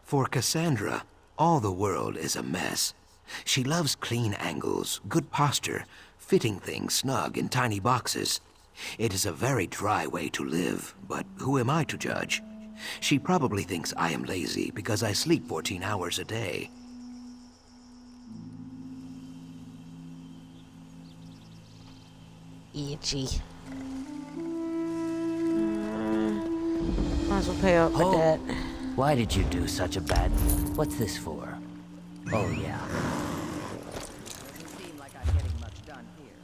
For Cassandra, all the world is a mess. She loves clean angles, good posture, fitting things snug in tiny boxes. It is a very dry way to live, but who am I to judge? She probably thinks I am lazy because I sleep 14 hours a day. Itchy. Might as well pay off my debt. Why did you do such a bad... What's this for? Oh, yeah. Doesn't seem like I'm getting much done here.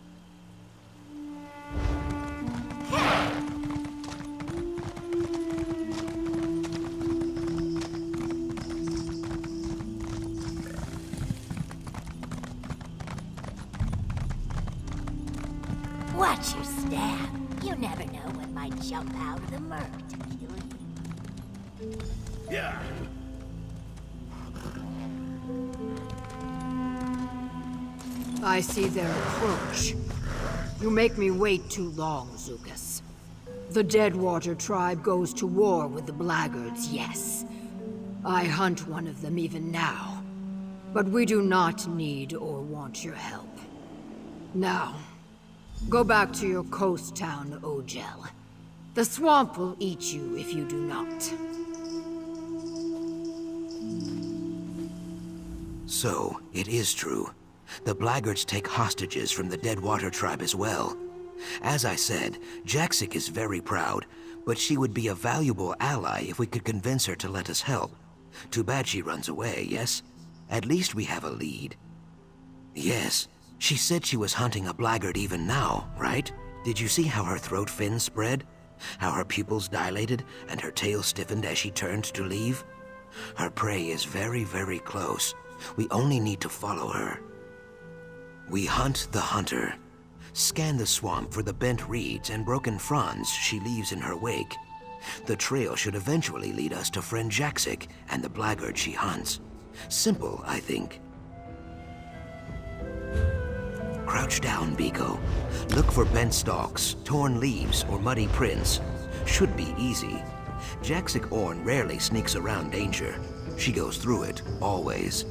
Watch your step. You never know what might jump out of the murk to kill you. Yeah. I see their approach. You make me wait too long, Zukas. The Deadwater tribe goes to war with the Blackguards, yes. I hunt one of them even now. But we do not need or want your help. Now, go back to your coast town, Ogel. The swamp will eat you if you do not. So, it is true. The Blackguards take hostages from the Deadwater tribe as well. As I said, Jaxic is very proud, but she would be a valuable ally if we could convince her to let us help. Too bad she runs away, yes? At least we have a lead. Yes, she said she was hunting a Blackguard even now, right? Did you see how her throat fins spread? How her pupils dilated and her tail stiffened as she turned to leave? Her prey is very, very close. We only need to follow her. We hunt the hunter. Scan the swamp for the bent reeds and broken fronds she leaves in her wake. The trail should eventually lead us to friend Jaxic and the Blackguard she hunts. Simple, I think. Crouch down, Biko. Look for bent stalks, torn leaves, or muddy prints. Should be easy. Jaxic Orn rarely sneaks around danger. She goes through it, always.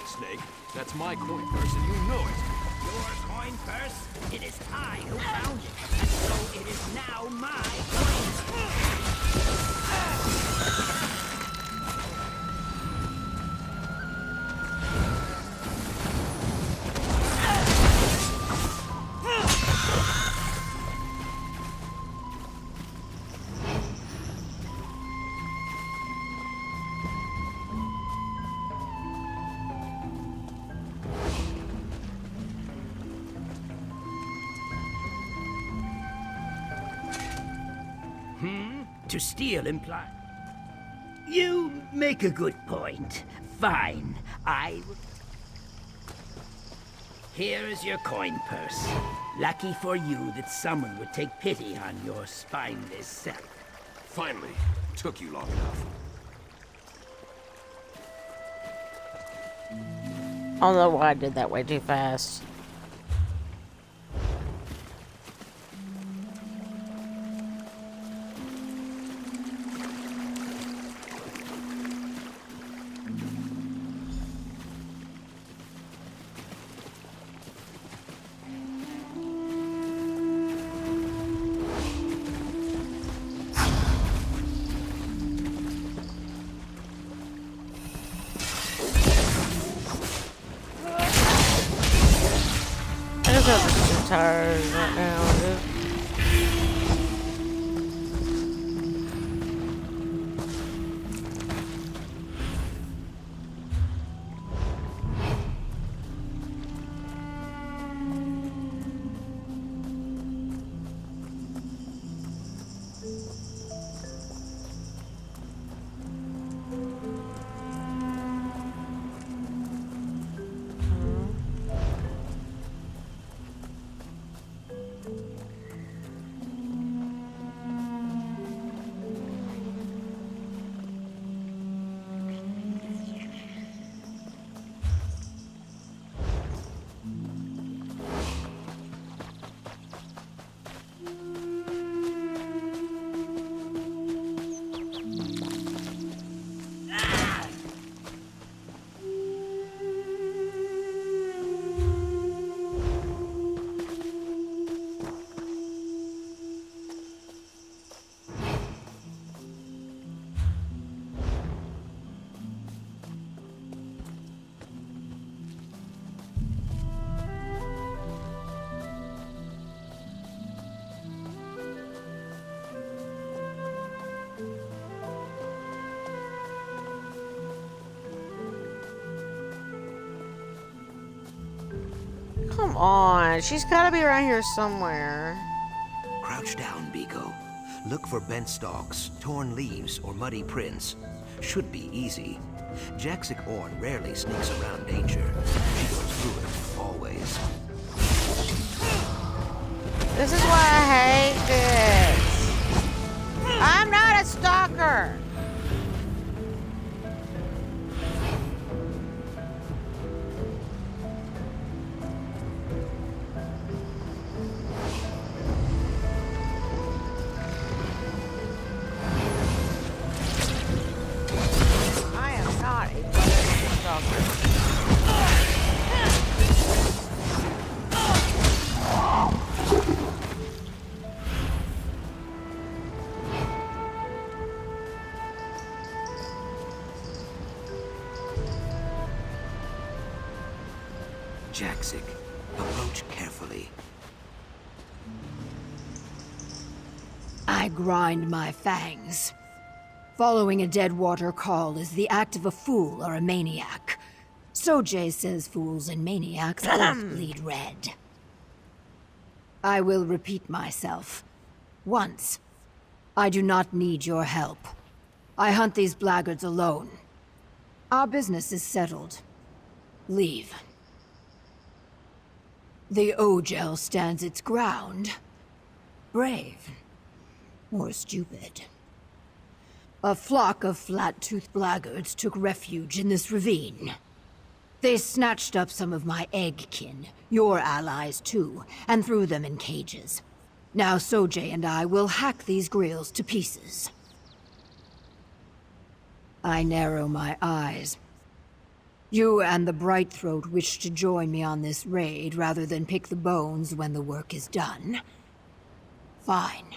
Snake, that's my coin purse and you know it. Your coin purse? It is I who found it, and so it is now my coin. to steal imply... You make a good point. Fine, Here is your coin purse. Lucky for you that someone would take pity on your spineless self. Finally. Took you long enough. I don't know why I did that way too fast. I'm just too tired right now, dude. Come on, she's gotta be around here somewhere. Crouch down, Biko. Look for bent stalks, torn leaves, or muddy prints. Should be easy. Jaxic Orn rarely sneaks around danger. She goes through it, always. This is why I hate this. I'm not a stalker. Jaxic, approach carefully. I grind my fangs. Following a Deadwater call is the act of a fool or a maniac. Sojay says fools and maniacs both bleed red. I will repeat myself. Once. I do not need your help. I hunt these blackguards alone. Our business is settled. Leave. The Ogel stands its ground. Brave. Or stupid. A flock of flat-toothed blackguards took refuge in this ravine. They snatched up some of my egg-kin, your allies too, and threw them in cages. Now Sojay and I will hack these grills to pieces. I narrow my eyes. You and the Brightthroat wish to join me on this raid rather than pick the bones when the work is done. Fine.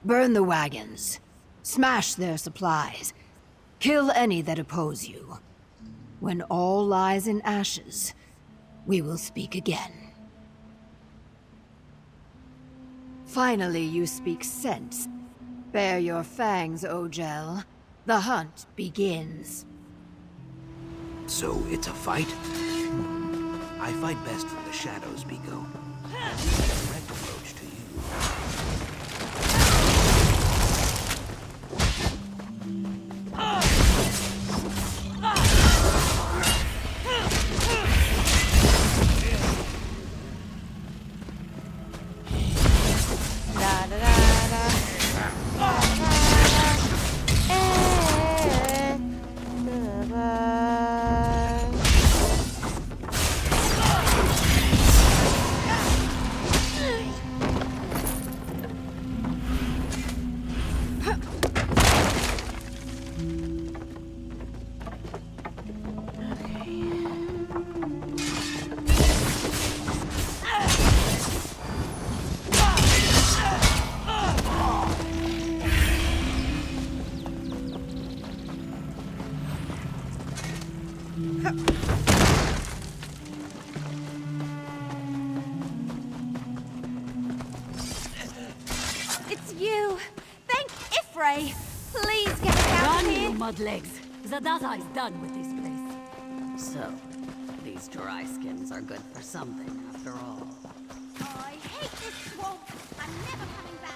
Burn the wagons. Smash their supplies. Kill any that oppose you. When all lies in ashes, we will speak again. Finally, you speak sense. Bare your fangs, Ogel. The hunt begins. So it's a fight? I fight best from the shadows, Biko. Direct approach to you. It's you! Thank Ifray! Please get us out of Run, here! you mudlegs! Zadaza is done with this place. So, these dry skins are good for something, after all. I hate this swamp! I'm never coming back!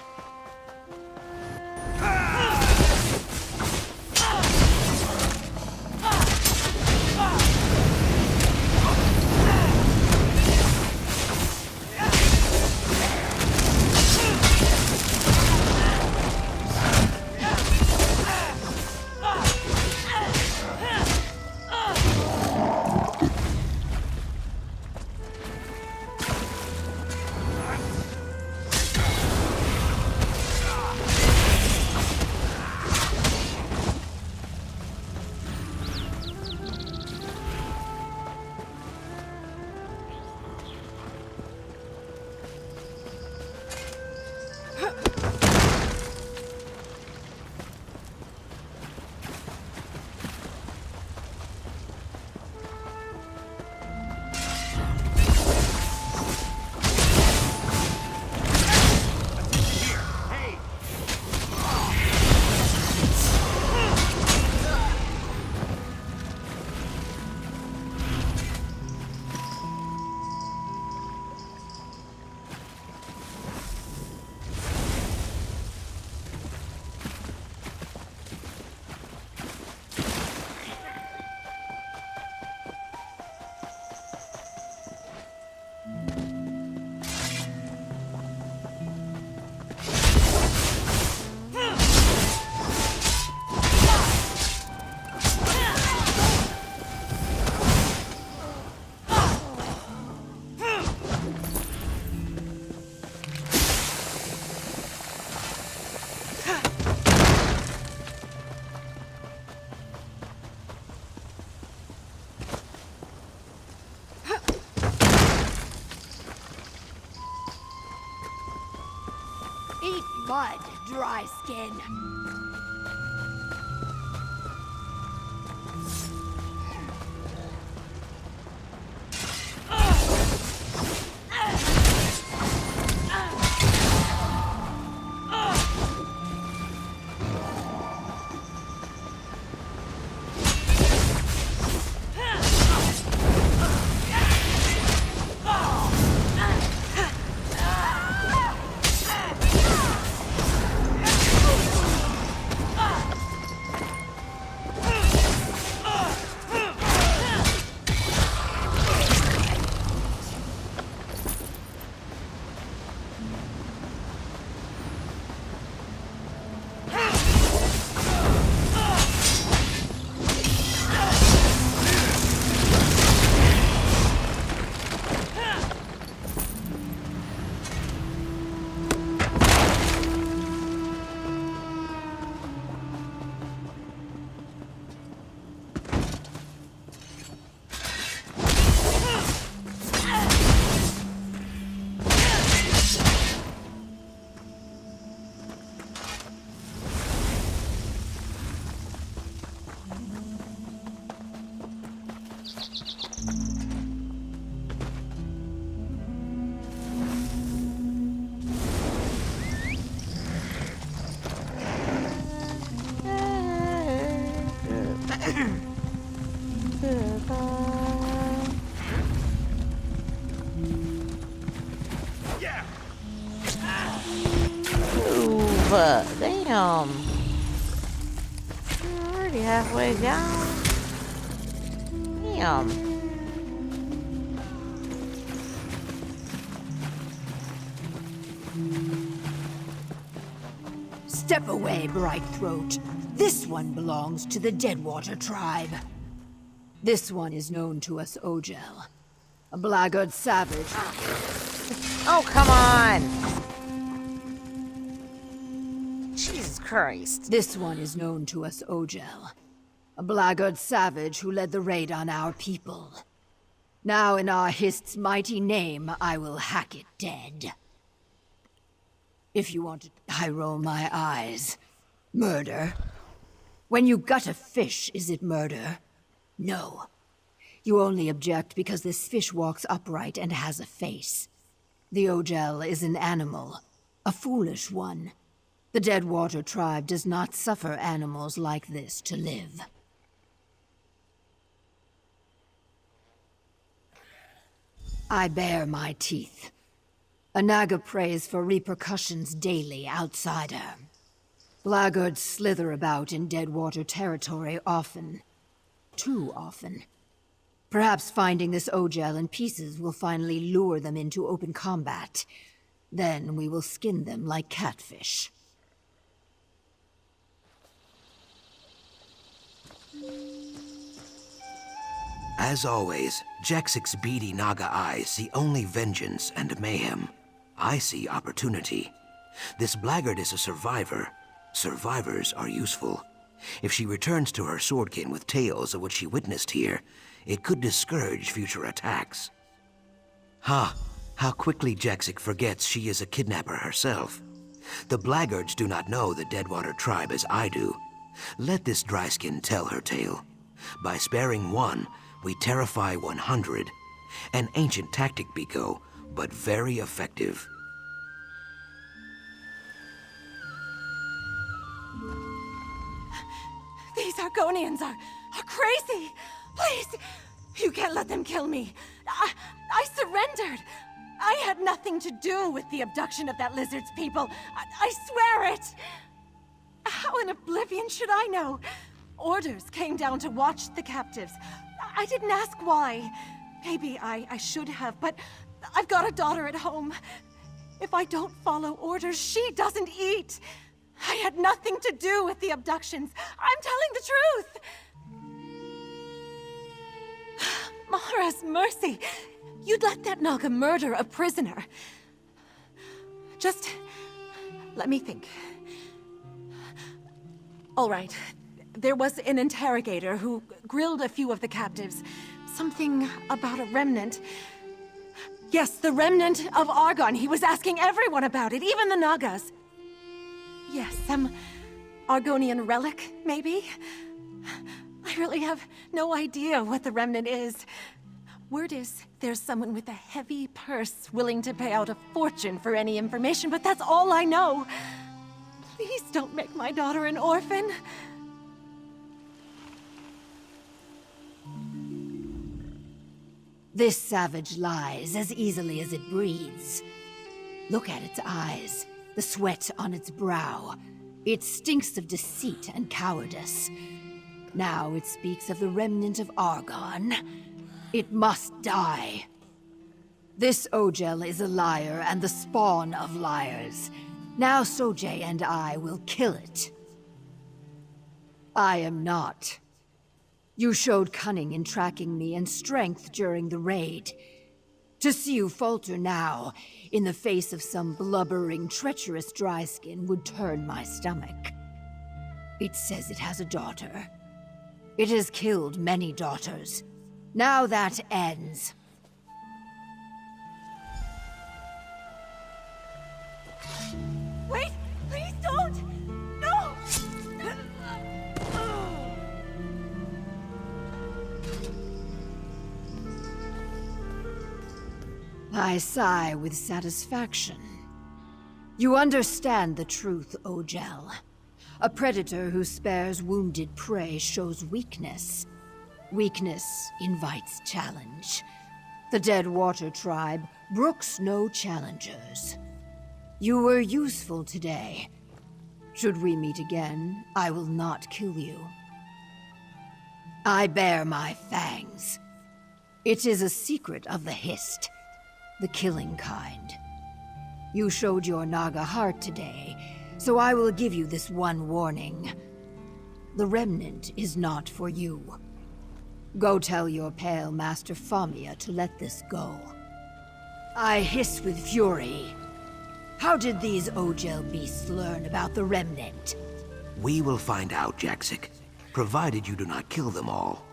Eat mud, dry skin. Damn. We're already halfway down. Damn. Step away, Bright Throat. This one belongs to the Deadwater tribe. This one is known to us Ogel, a blackguard savage. Oh, come on! Jesus Christ. This one is known to us Ogel, a blackguard savage who led the raid on our people. Now in our Hist's mighty name, I will hack it dead. If you want to, I roll my eyes. Murder? When you gut a fish, is it murder? No. You only object because this fish walks upright and has a face. The Ogel is an animal, a foolish one. The Deadwater tribe does not suffer animals like this to live. I bare my teeth. A Naga prays for repercussions daily, outsider. Blackguards slither about in Deadwater territory often. Too often. Perhaps finding this Ogel in pieces will finally lure them into open combat. Then we will skin them like catfish. As always, Jaxic's beady Naga eyes see only vengeance and mayhem. I see opportunity. This blackguard is a survivor. Survivors are useful. If she returns to her swordkin with tales of what she witnessed here, it could discourage future attacks. Ha! How quickly Jaxic forgets she is a kidnapper herself. The blackguards do not know the Deadwater tribe as I do. Let this dryskin tell her tale. By sparing one, we terrify 100. An ancient tactic, Biko, but very effective. These Argonians are crazy! Please! You can't let them kill me! I surrendered! I had nothing to do with the abduction of that lizard's people! I swear it! How in oblivion should I know? Orders came down to watch the captives. I didn't ask why. Maybe I should have, but I've got a daughter at home. If I don't follow orders, she doesn't eat. I had nothing to do with the abductions. I'm telling the truth. Mara's mercy. You'd let that Naga murder a prisoner. Just let me think. All right. There was an interrogator who grilled a few of the captives. Something about a remnant. Yes, the remnant of Argon. He was asking everyone about it, even the Nagas. Yes, some Argonian relic, maybe? I really have no idea what the remnant is. Word is there's someone with a heavy purse willing to pay out a fortune for any information, but that's all I know. Please don't make my daughter an orphan. This savage lies as easily as it breathes. Look at its eyes, the sweat on its brow. It stinks of deceit and cowardice. Now it speaks of the remnant of Argon. It must die. This Ogel is a liar and the spawn of liars. Now Sojay and I will kill it. I am not. You showed cunning in tracking me and strength during the raid. To see you falter now, in the face of some blubbering, treacherous dryskin, would turn my stomach. It says it has a daughter. It has killed many daughters. Now that ends. Wait! Please don't! No! I sigh with satisfaction. You understand the truth, Ogel. A predator who spares wounded prey shows weakness. Weakness invites challenge. The Deadwater tribe brooks no challengers. You were useful today. Should we meet again, I will not kill you. I bear my fangs. It is a secret of the Hist, the killing kind. You showed your Naga heart today, so I will give you this one warning. The Remnant is not for you. Go tell your Pale Master Famia to let this go. I hiss with fury. How did these Ogel beasts learn about the Remnant? We will find out, Jaxic, provided you do not kill them all.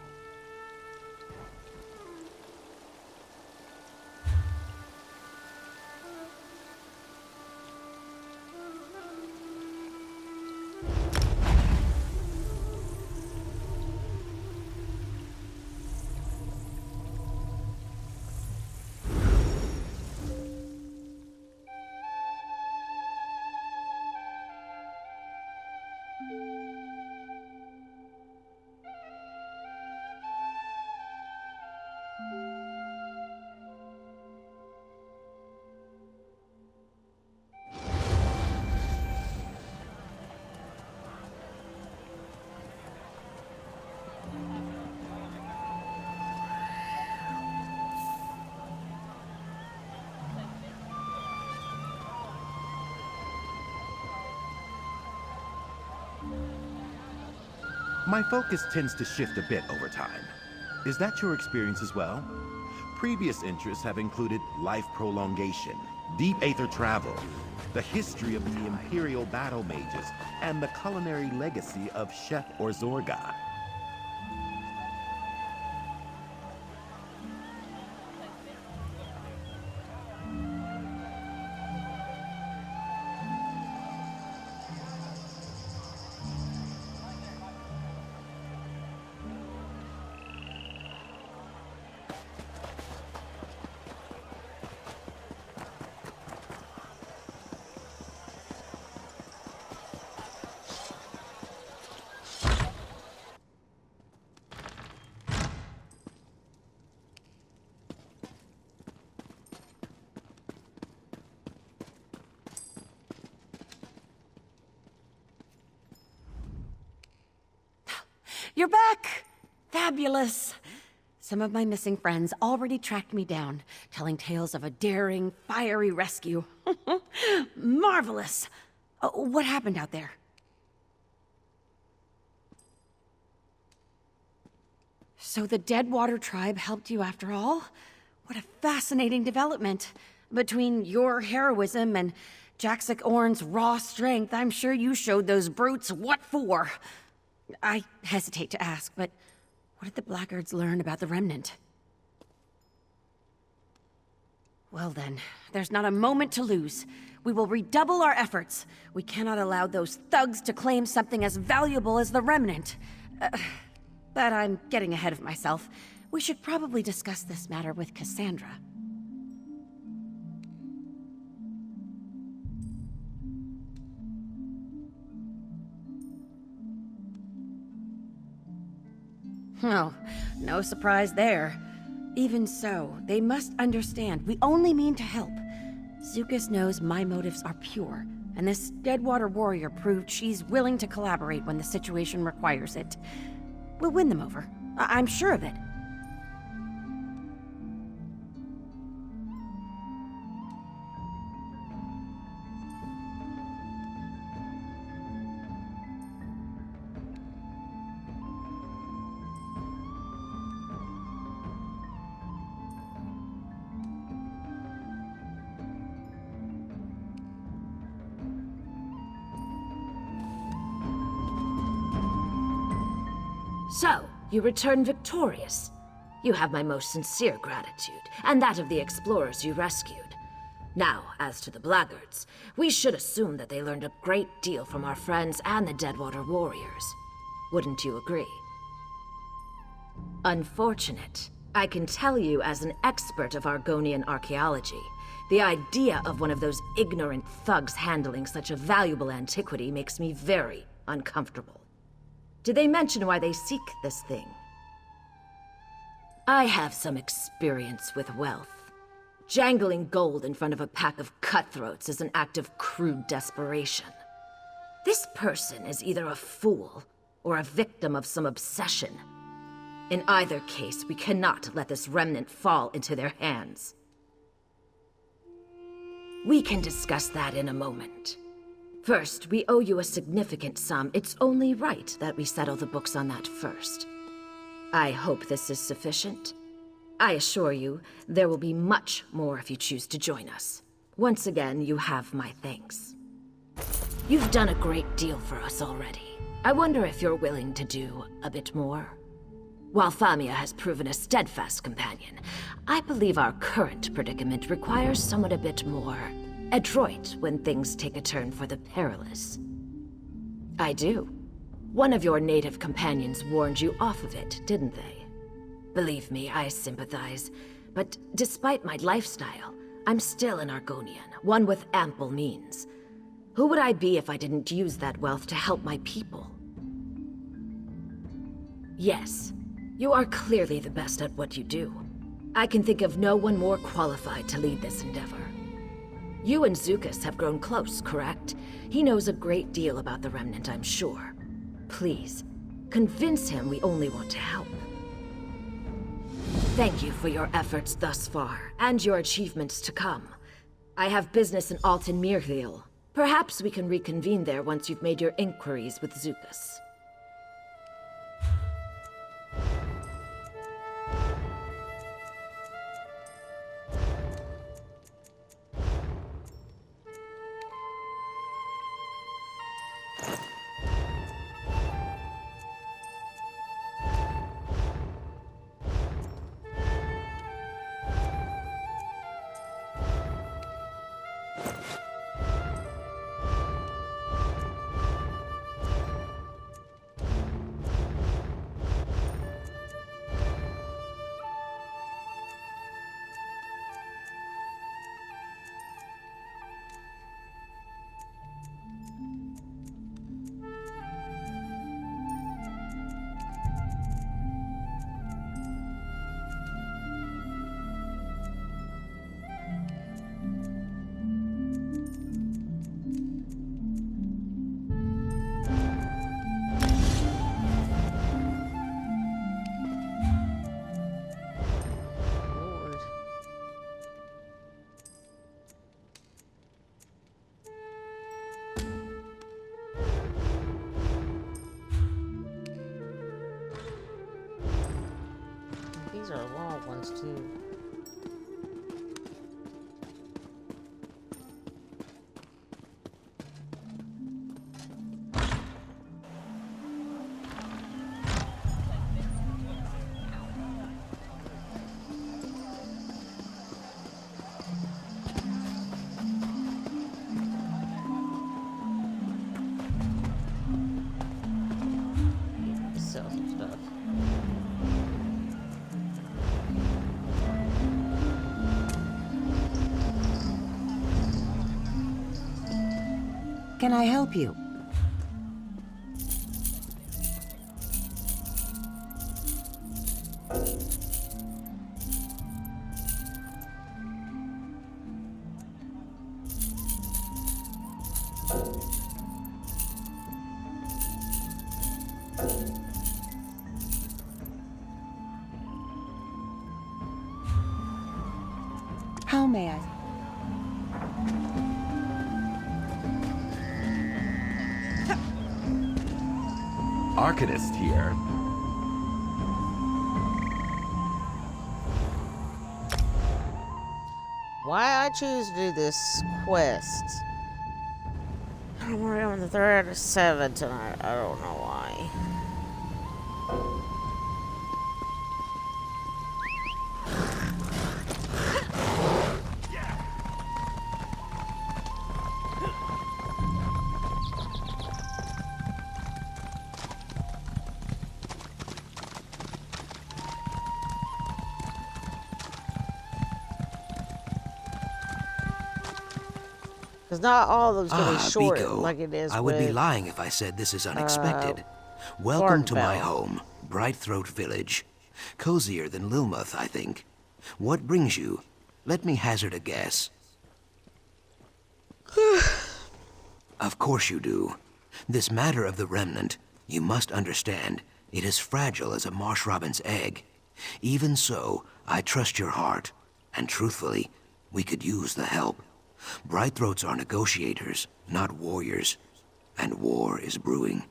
My focus tends to shift a bit over time. Is that your experience as well? Previous interests have included life prolongation, deep aether travel, the history of the Imperial battle mages, and the culinary legacy of Chef Orzorga. You're back! Fabulous! Some of my missing friends already tracked me down, telling tales of a daring, fiery rescue. Marvelous! What happened out there? So the Deadwater tribe helped you after all? What a fascinating development. Between your heroism and Jaxic Orn's raw strength, I'm sure you showed those brutes what for. I hesitate to ask, but what did the blackguards learn about the Remnant? Well then, there's not a moment to lose. We will redouble our efforts. We cannot allow those thugs to claim something as valuable as the Remnant. But I'm getting ahead of myself. We should probably discuss this matter with Cassandra. Oh, no surprise there. Even so, they must understand we only mean to help. Zukas knows my motives are pure, and this Deadwater warrior proved she's willing to collaborate when the situation requires it. We'll win them over. I'm sure of it. So, you return victorious. You have my most sincere gratitude, and that of the explorers you rescued. Now, as to the blackguards, we should assume that they learned a great deal from our friends and the Deadwater warriors. Wouldn't you agree? Unfortunate. I can tell you as an expert of Argonian archaeology, the idea of one of those ignorant thugs handling such a valuable antiquity makes me very uncomfortable. Did they mention why they seek this thing? I have some experience with wealth. Jangling gold in front of a pack of cutthroats is an act of crude desperation. This person is either a fool or a victim of some obsession. In either case, we cannot let this remnant fall into their hands. We can discuss that in a moment. First, we owe you a significant sum. It's only right that we settle the books on that first. I hope this is sufficient. I assure you, there will be much more if you choose to join us. Once again, you have my thanks. You've done a great deal for us already. I wonder if you're willing to do a bit more? While Famia has proven a steadfast companion, I believe our current predicament requires someone a bit more adroit when things take a turn for the perilous. I do. One of your native companions warned you off of it, didn't they? Believe me, I sympathize. But despite my lifestyle, I'm still an Argonian, one with ample means. Who would I be if I didn't use that wealth to help my people? Yes, you are clearly the best at what you do. I can think of no one more qualified to lead this endeavor. You and Zukas have grown close, correct? He knows a great deal about the Remnant, I'm sure. Please, convince him we only want to help. Thank you for your efforts thus far, and your achievements to come. I have business in murkmire. Perhaps we can reconvene there once you've made your inquiries with Zukas. These are long ones, too. Sell some stuff. Can I help you? How may I? Arcanist here. Why I choose to do this quest? I'm already on the 3rd out of 7 tonight. I don't know why. Because not all of them's going to be short Biko. like it is I would be with, lying if I said this is unexpected. Welcome to my Gardenfell. home, Brightthroat Village. Cozier than Lilmuth, I think. What brings you? Let me hazard a guess. Of course you do. This matter of the remnant, you must understand, it is fragile as a marsh robin's egg. Even so, I trust your heart. And truthfully, we could use the help. Brightthroats are negotiators, not warriors. And war is brewing.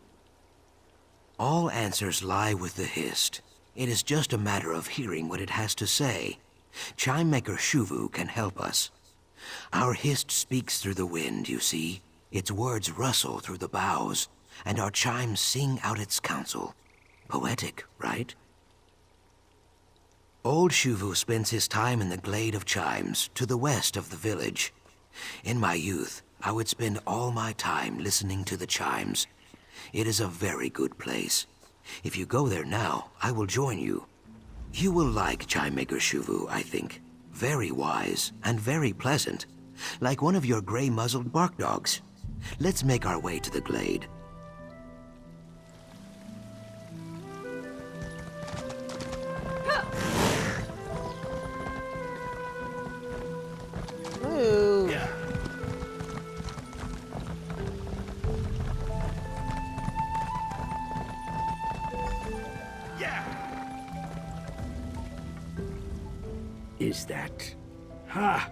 All answers lie with the Hist. It is just a matter of hearing what it has to say. Chimemaker Shuvu can help us. Our Hist speaks through the wind, you see. Its words rustle through the boughs, and our chimes sing out its counsel. Poetic, right? Old Shuvu spends his time in the Glade of Chimes, to the west of the village. In my youth, I would spend all my time listening to the chimes. It is a very good place. If you go there now, I will join you. You will like Chimemaker Shuvu, I think. Very wise and very pleasant. Like one of your gray-muzzled bark dogs. Let's make our way to the glade. Ooh. Is that? Ha!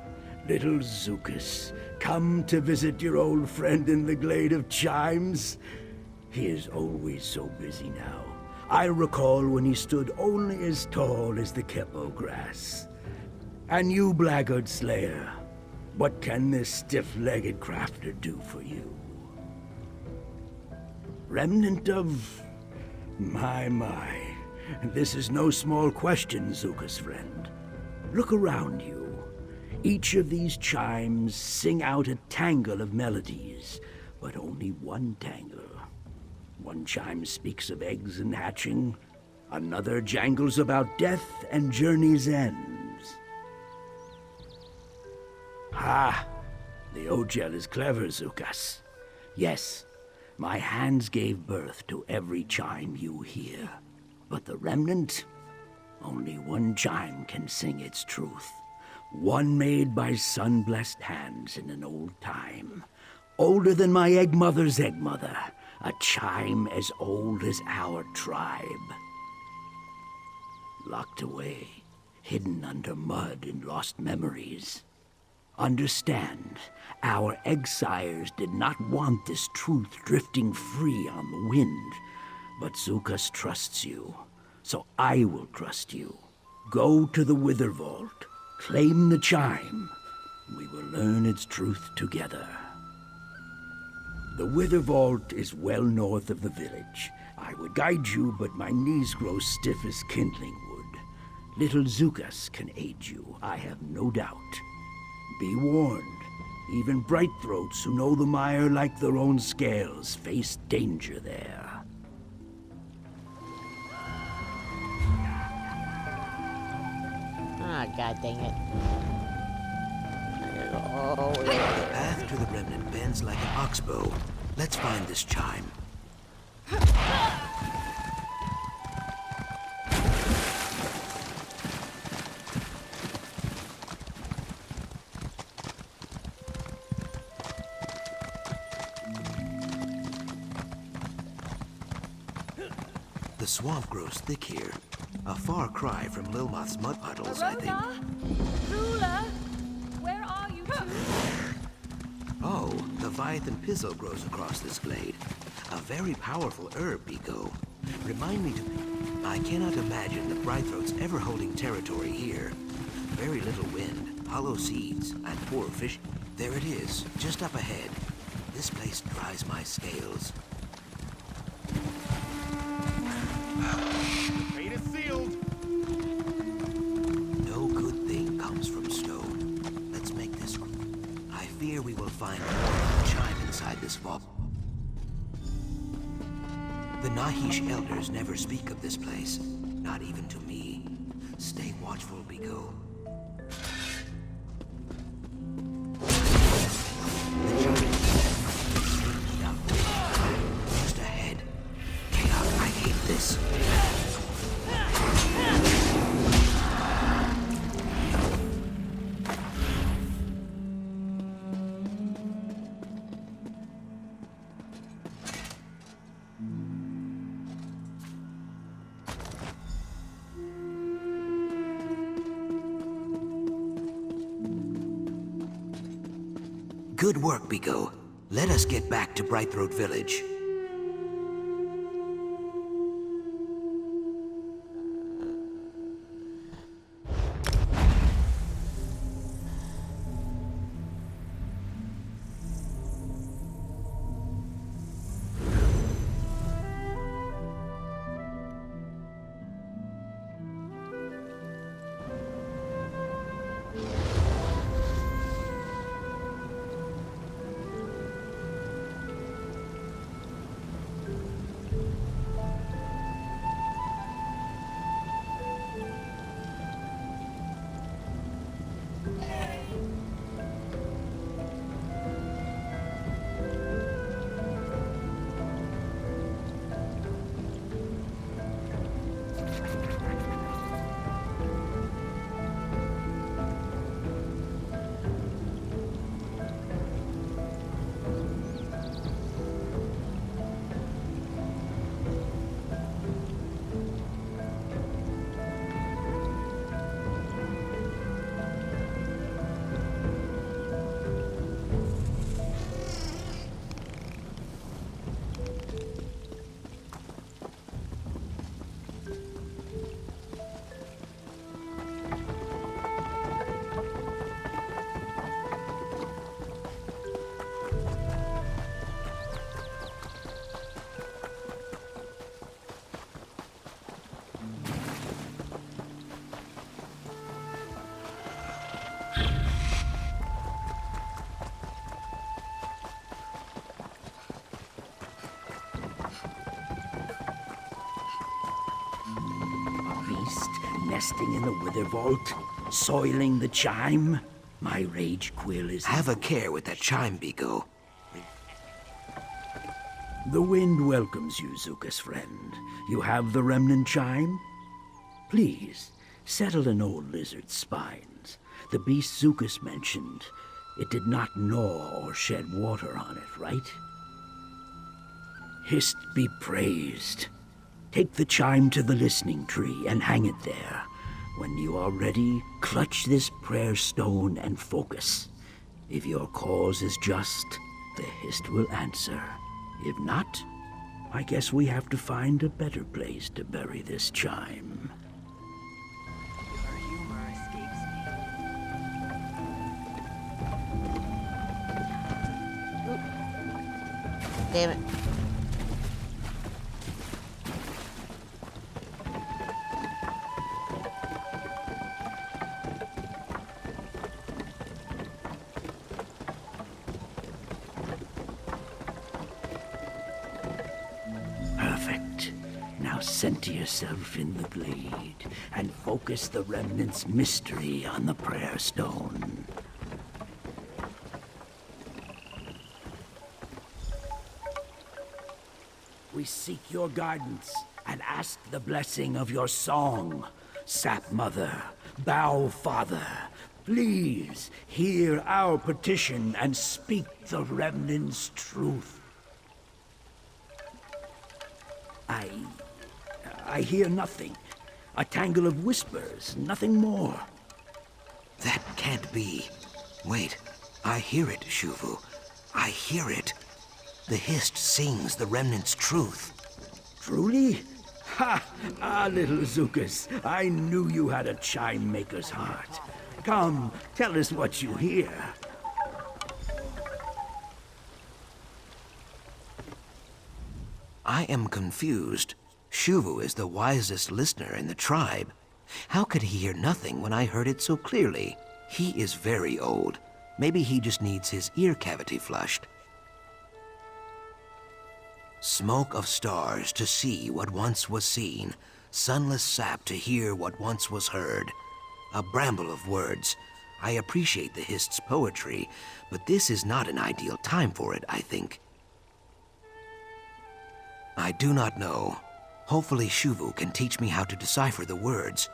Little Zukas, come to visit your old friend in the Glade of Chimes? He is always so busy now. I recall when he stood only as tall as the Kepo grass. And you, blackguard slayer, what can this stiff-legged crafter do for you? Remnant of... My. This is no small question, Zuka's friend. Look around you. Each of these chimes sing out a tangle of melodies, but only one tangle. One chime speaks of eggs and hatching, another jangles about death and journey's ends. Ha! The Ogel is clever, Zukas. Yes, my hands gave birth to every chime you hear. But the remnant? Only one chime can sing its truth. One made by sun-blessed hands in an old time. Older than my egg mother's egg mother. A chime as old as our tribe. Locked away, hidden under mud in lost memories. Understand, our egg-sires did not want this truth drifting free on the wind. But Zukas trusts you, so I will trust you. Go to the Wither Vault, claim the chime. We will learn its truth together. The Wither Vault is well north of the village. I would guide you, but my knees grow stiff as kindling wood. Little Zukas can aid you, I have no doubt. Be warned, even bright throats who know the mire like their own scales face danger there. Ah, god dang it. Oh, The path to the remnant bends like an oxbow. Let's find this chime. The swamp grows thick here. A far cry from Lilmoth's mud puddles, I think. Ruler, where are you two? Oh, the Leviathan Pizzle grows across this glade. A very powerful herb, Pico. Remind me to... I cannot imagine the Brightthroats ever holding territory here. Very little wind, hollow seeds, and poor fish. There it is, just up ahead. This place dries my scales. Fate is sealed. No good thing comes from stone. Let's make this... I fear we will find more than a chime inside this vault. The Nahish elders never speak of this place. Not even to me. Stay watchful, Pico. Just ahead. Chaos, I hate this. Good work, Pico. Let us get back to Brightthroat Village. Nesting in the Wither Vault, soiling the chime. My rage quill is... Have a care with that chime, Pico. The wind welcomes you, Zuka's friend. You have the remnant chime? Please, settle an old lizard's spines. The beast Zukas mentioned, it did not gnaw or shed water on it, right? Hist be praised. Take the chime to the listening tree and hang it there. When you are ready, clutch this prayer stone and focus. If your cause is just, the Hist will answer. If not, I guess we have to find a better place to bury this chime. damn it. Perfect. Now center yourself in the glade and focus the remnant's mystery on the prayer stone. We seek your guidance and ask the blessing of your song. Sap Mother, Bow Father, please hear our petition and speak the remnant's truth. I hear nothing. A tangle of whispers, nothing more. That can't be. Wait, I hear it, Shuvu. I hear it. The Hist sings the remnant's truth. Truly? Ha! Ah, little Zukas, I knew you had a chime maker's heart. Come, tell us what you hear. I am confused. Shuvu is the wisest listener in the tribe. How could he hear nothing when I heard it so clearly? He is very old. Maybe he just needs his ear cavity flushed. Smoke of stars to see what once was seen. Sunless sap to hear what once was heard. A bramble of words. I appreciate the Hist's poetry, but this is not an ideal time for it, I think. I do not know. Hopefully Shuvu can teach me how to decipher the words.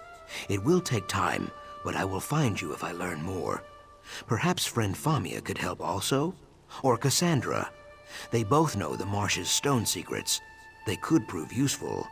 It will take time, but I will find you if I learn more. Perhaps friend Famia could help also? Or Cassandra. They both know the marsh's stone secrets. They could prove useful.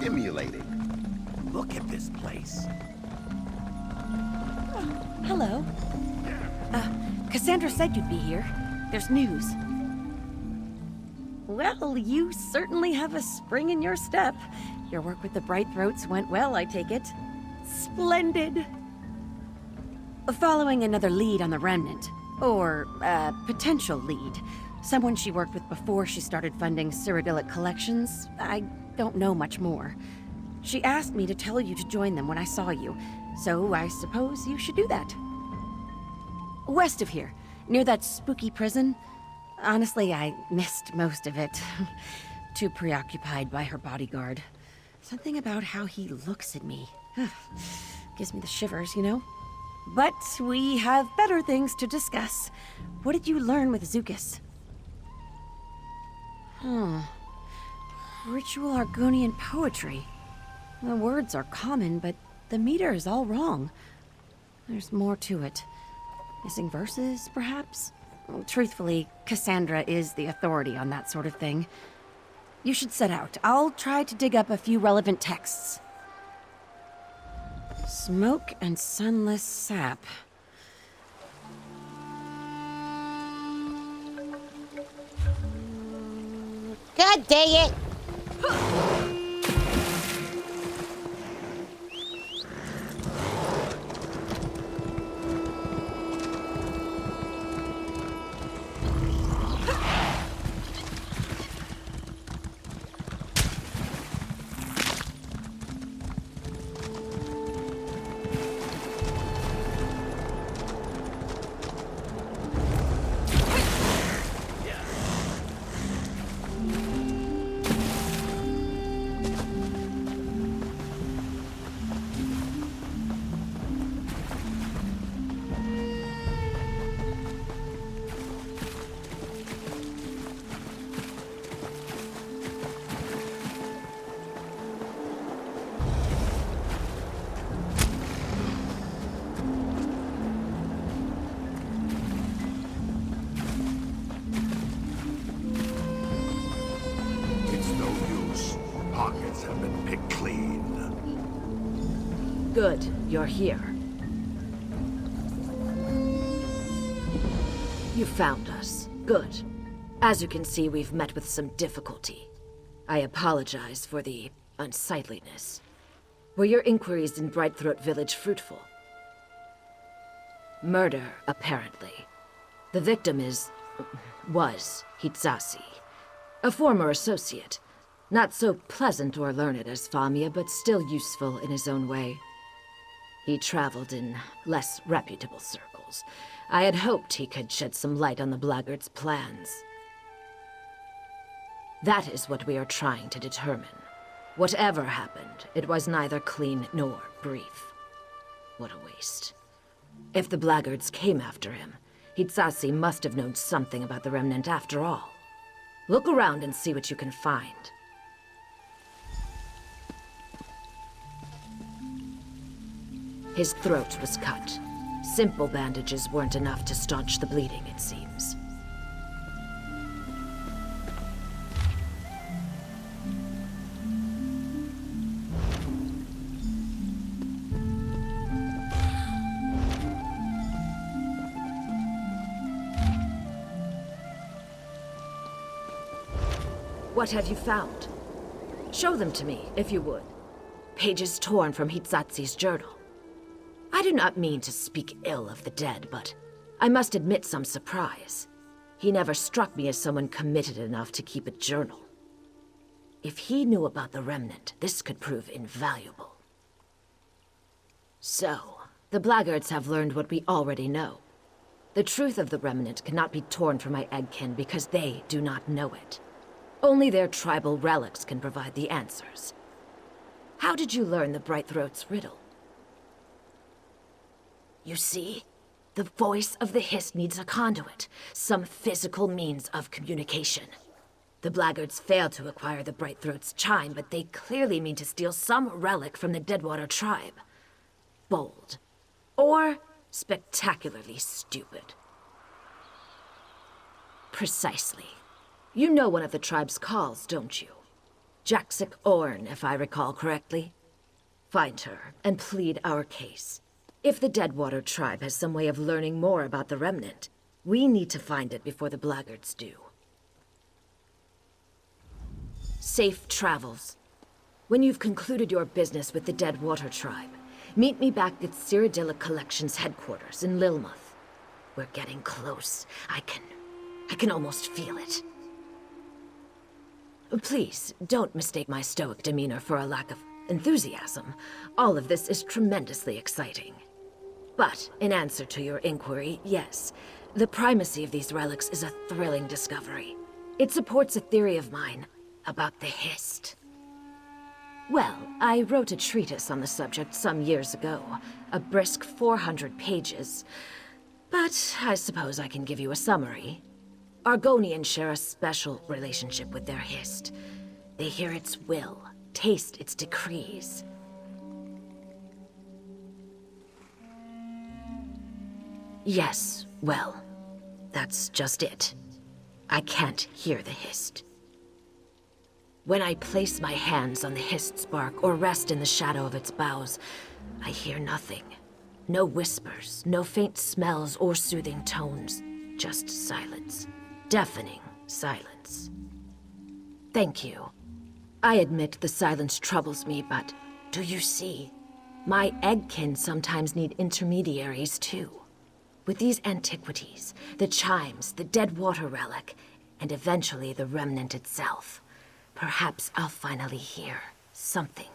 Stimulating. Look at this place. Hello. Cassandra said you'd be here. There's news. Well, you certainly have a spring in your step. Your work with the Bright Throats went well, I take it. Splendid. Following another lead on the Remnant. Or, potential lead. Someone she worked with before she started funding Cyrodiilic collections. I don't know much more. She asked me to tell you to join them when I saw you, so I suppose you should do that. West of here, near that spooky prison. Honestly, I missed most of it. Too preoccupied by her bodyguard. Something about how he looks at me. Gives me the shivers, you know? But we have better things to discuss. What did you learn with Zukas? Ritual Argonian poetry. The words are common, but the meter is all wrong. There's more to it. Missing verses, perhaps? Truthfully, Cassandra is the authority on that sort of thing. You should set out. I'll try to dig up a few relevant texts. Smoke and sunless sap. God dang it! pockets have been picked clean. Good, you're here. You found us. Good. As you can see, we've met with some difficulty. I apologize for the unsightliness. Were your inquiries in Brightthroat Village fruitful? Murder, apparently. The victim was Hitsasi, a former associate. Not so pleasant or learned as Famia, but still useful in his own way. He traveled in less reputable circles. I had hoped he could shed some light on the blackguard's plans. That is what we are trying to determine. Whatever happened, it was neither clean nor brief. What a waste. If the blackguards came after him, Hitsasi must have known something about the Remnant after all. Look around and see what you can find. His throat was cut. Simple bandages weren't enough to staunch the bleeding, it seems. What have you found? Show them to me, if you would. Pages torn from Hitsasi's journal. I do not mean to speak ill of the dead, but I must admit some surprise. He never struck me as someone committed enough to keep a journal. If he knew about the Remnant, this could prove invaluable. So, the blackguards have learned what we already know. The truth of the Remnant cannot be torn from my eggkin because they do not know it. Only their tribal relics can provide the answers. How did you learn the Brightthroat's riddle? You see, the voice of the Hist needs a conduit, some physical means of communication. The blackguards failed to acquire the Brightthroat's chime, but they clearly mean to steal some relic from the Deadwater tribe. Bold. Or spectacularly stupid. Precisely. You know one of the tribe's calls, don't you? Jaxic Orn, if I recall correctly. Find her, and plead our case. If the Deadwater tribe has some way of learning more about the Remnant, we need to find it before the blackguards do. Safe travels. When you've concluded your business with the Deadwater tribe, meet me back at Cyrodiilic Collection's headquarters in Lilmuth. We're getting close. I can almost feel it. Please, don't mistake my stoic demeanor for a lack of enthusiasm. All of this is tremendously exciting. But, in answer to your inquiry, yes, the primacy of these relics is a thrilling discovery. It supports a theory of mine about the Hist. Well, I wrote a treatise on the subject some years ago, a brisk 400 pages. But I suppose I can give you a summary. Argonians share a special relationship with their Hist. They hear its will, taste its decrees. Yes, well, that's just it. I can't hear the Hist. When I place my hands on the Hist's bark or rest in the shadow of its boughs, I hear nothing. No whispers, no faint smells or soothing tones, just silence. Deafening silence. Thank you. I admit the silence troubles me, but do you see? My eggkin sometimes need intermediaries too. With these antiquities, the chimes, the Deadwater relic, and eventually the Remnant itself, perhaps I'll finally hear something.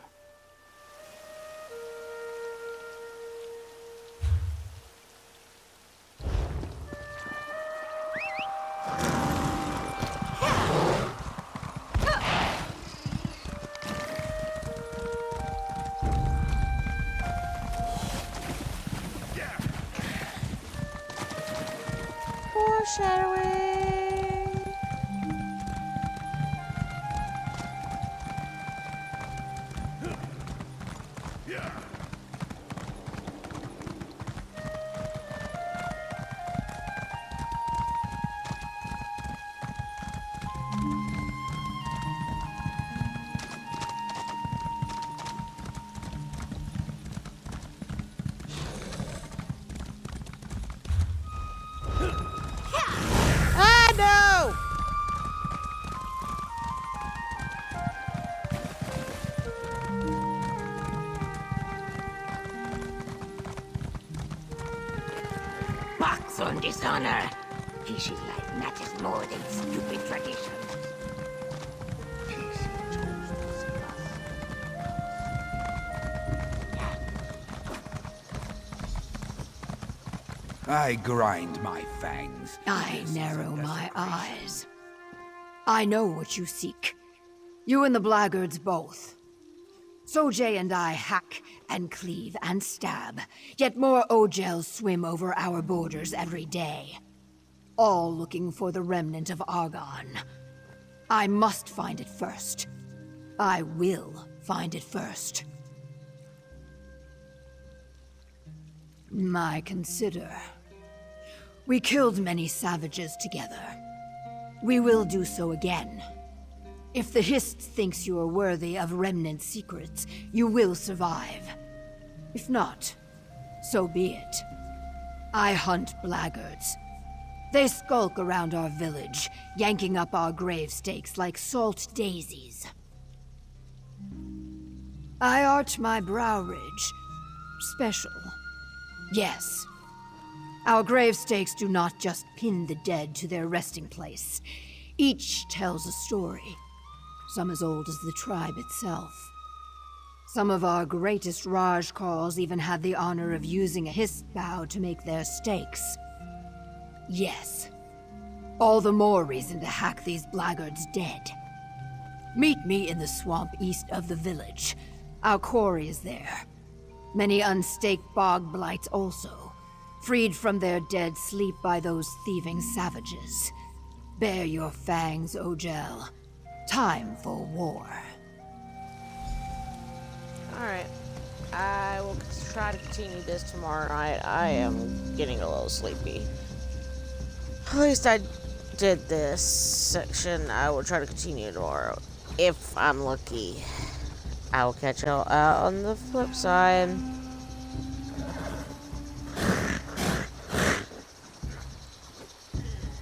Foreshadowing. on dishonor. Fishy life matters more than stupid tradition. I grind my fangs. I narrow my eyes. I know what you seek. You and the blackguards both. Sojay and I hack and cleave and stab, yet more Ojels swim over our borders every day. All looking for the remnant of Argon. I must find it first. I will find it first. My consider. We killed many savages together. We will do so again. If the Hist thinks you are worthy of Remnant secrets, you will survive. If not, so be it. I hunt blackguards. They skulk around our village, yanking up our grave stakes like salt daisies. I arch my brow ridge. Special. Yes. Our grave stakes do not just pin the dead to their resting place. Each tells a story, some as old as the tribe itself. Some of our greatest Rajkals even had the honor of using a Hist bow to make their stakes. Yes. All the more reason to hack these blackguards dead. Meet me in the swamp east of the village. Our quarry is there. Many unstaked bog blights also. Freed from their dead sleep by those thieving savages. Bare your fangs, Ojel. Time for war. Alright. I will try to continue this tomorrow night. I am getting a little sleepy. At least I did this section. I will try to continue tomorrow. If I'm lucky. I will catch y'all out on the flip side.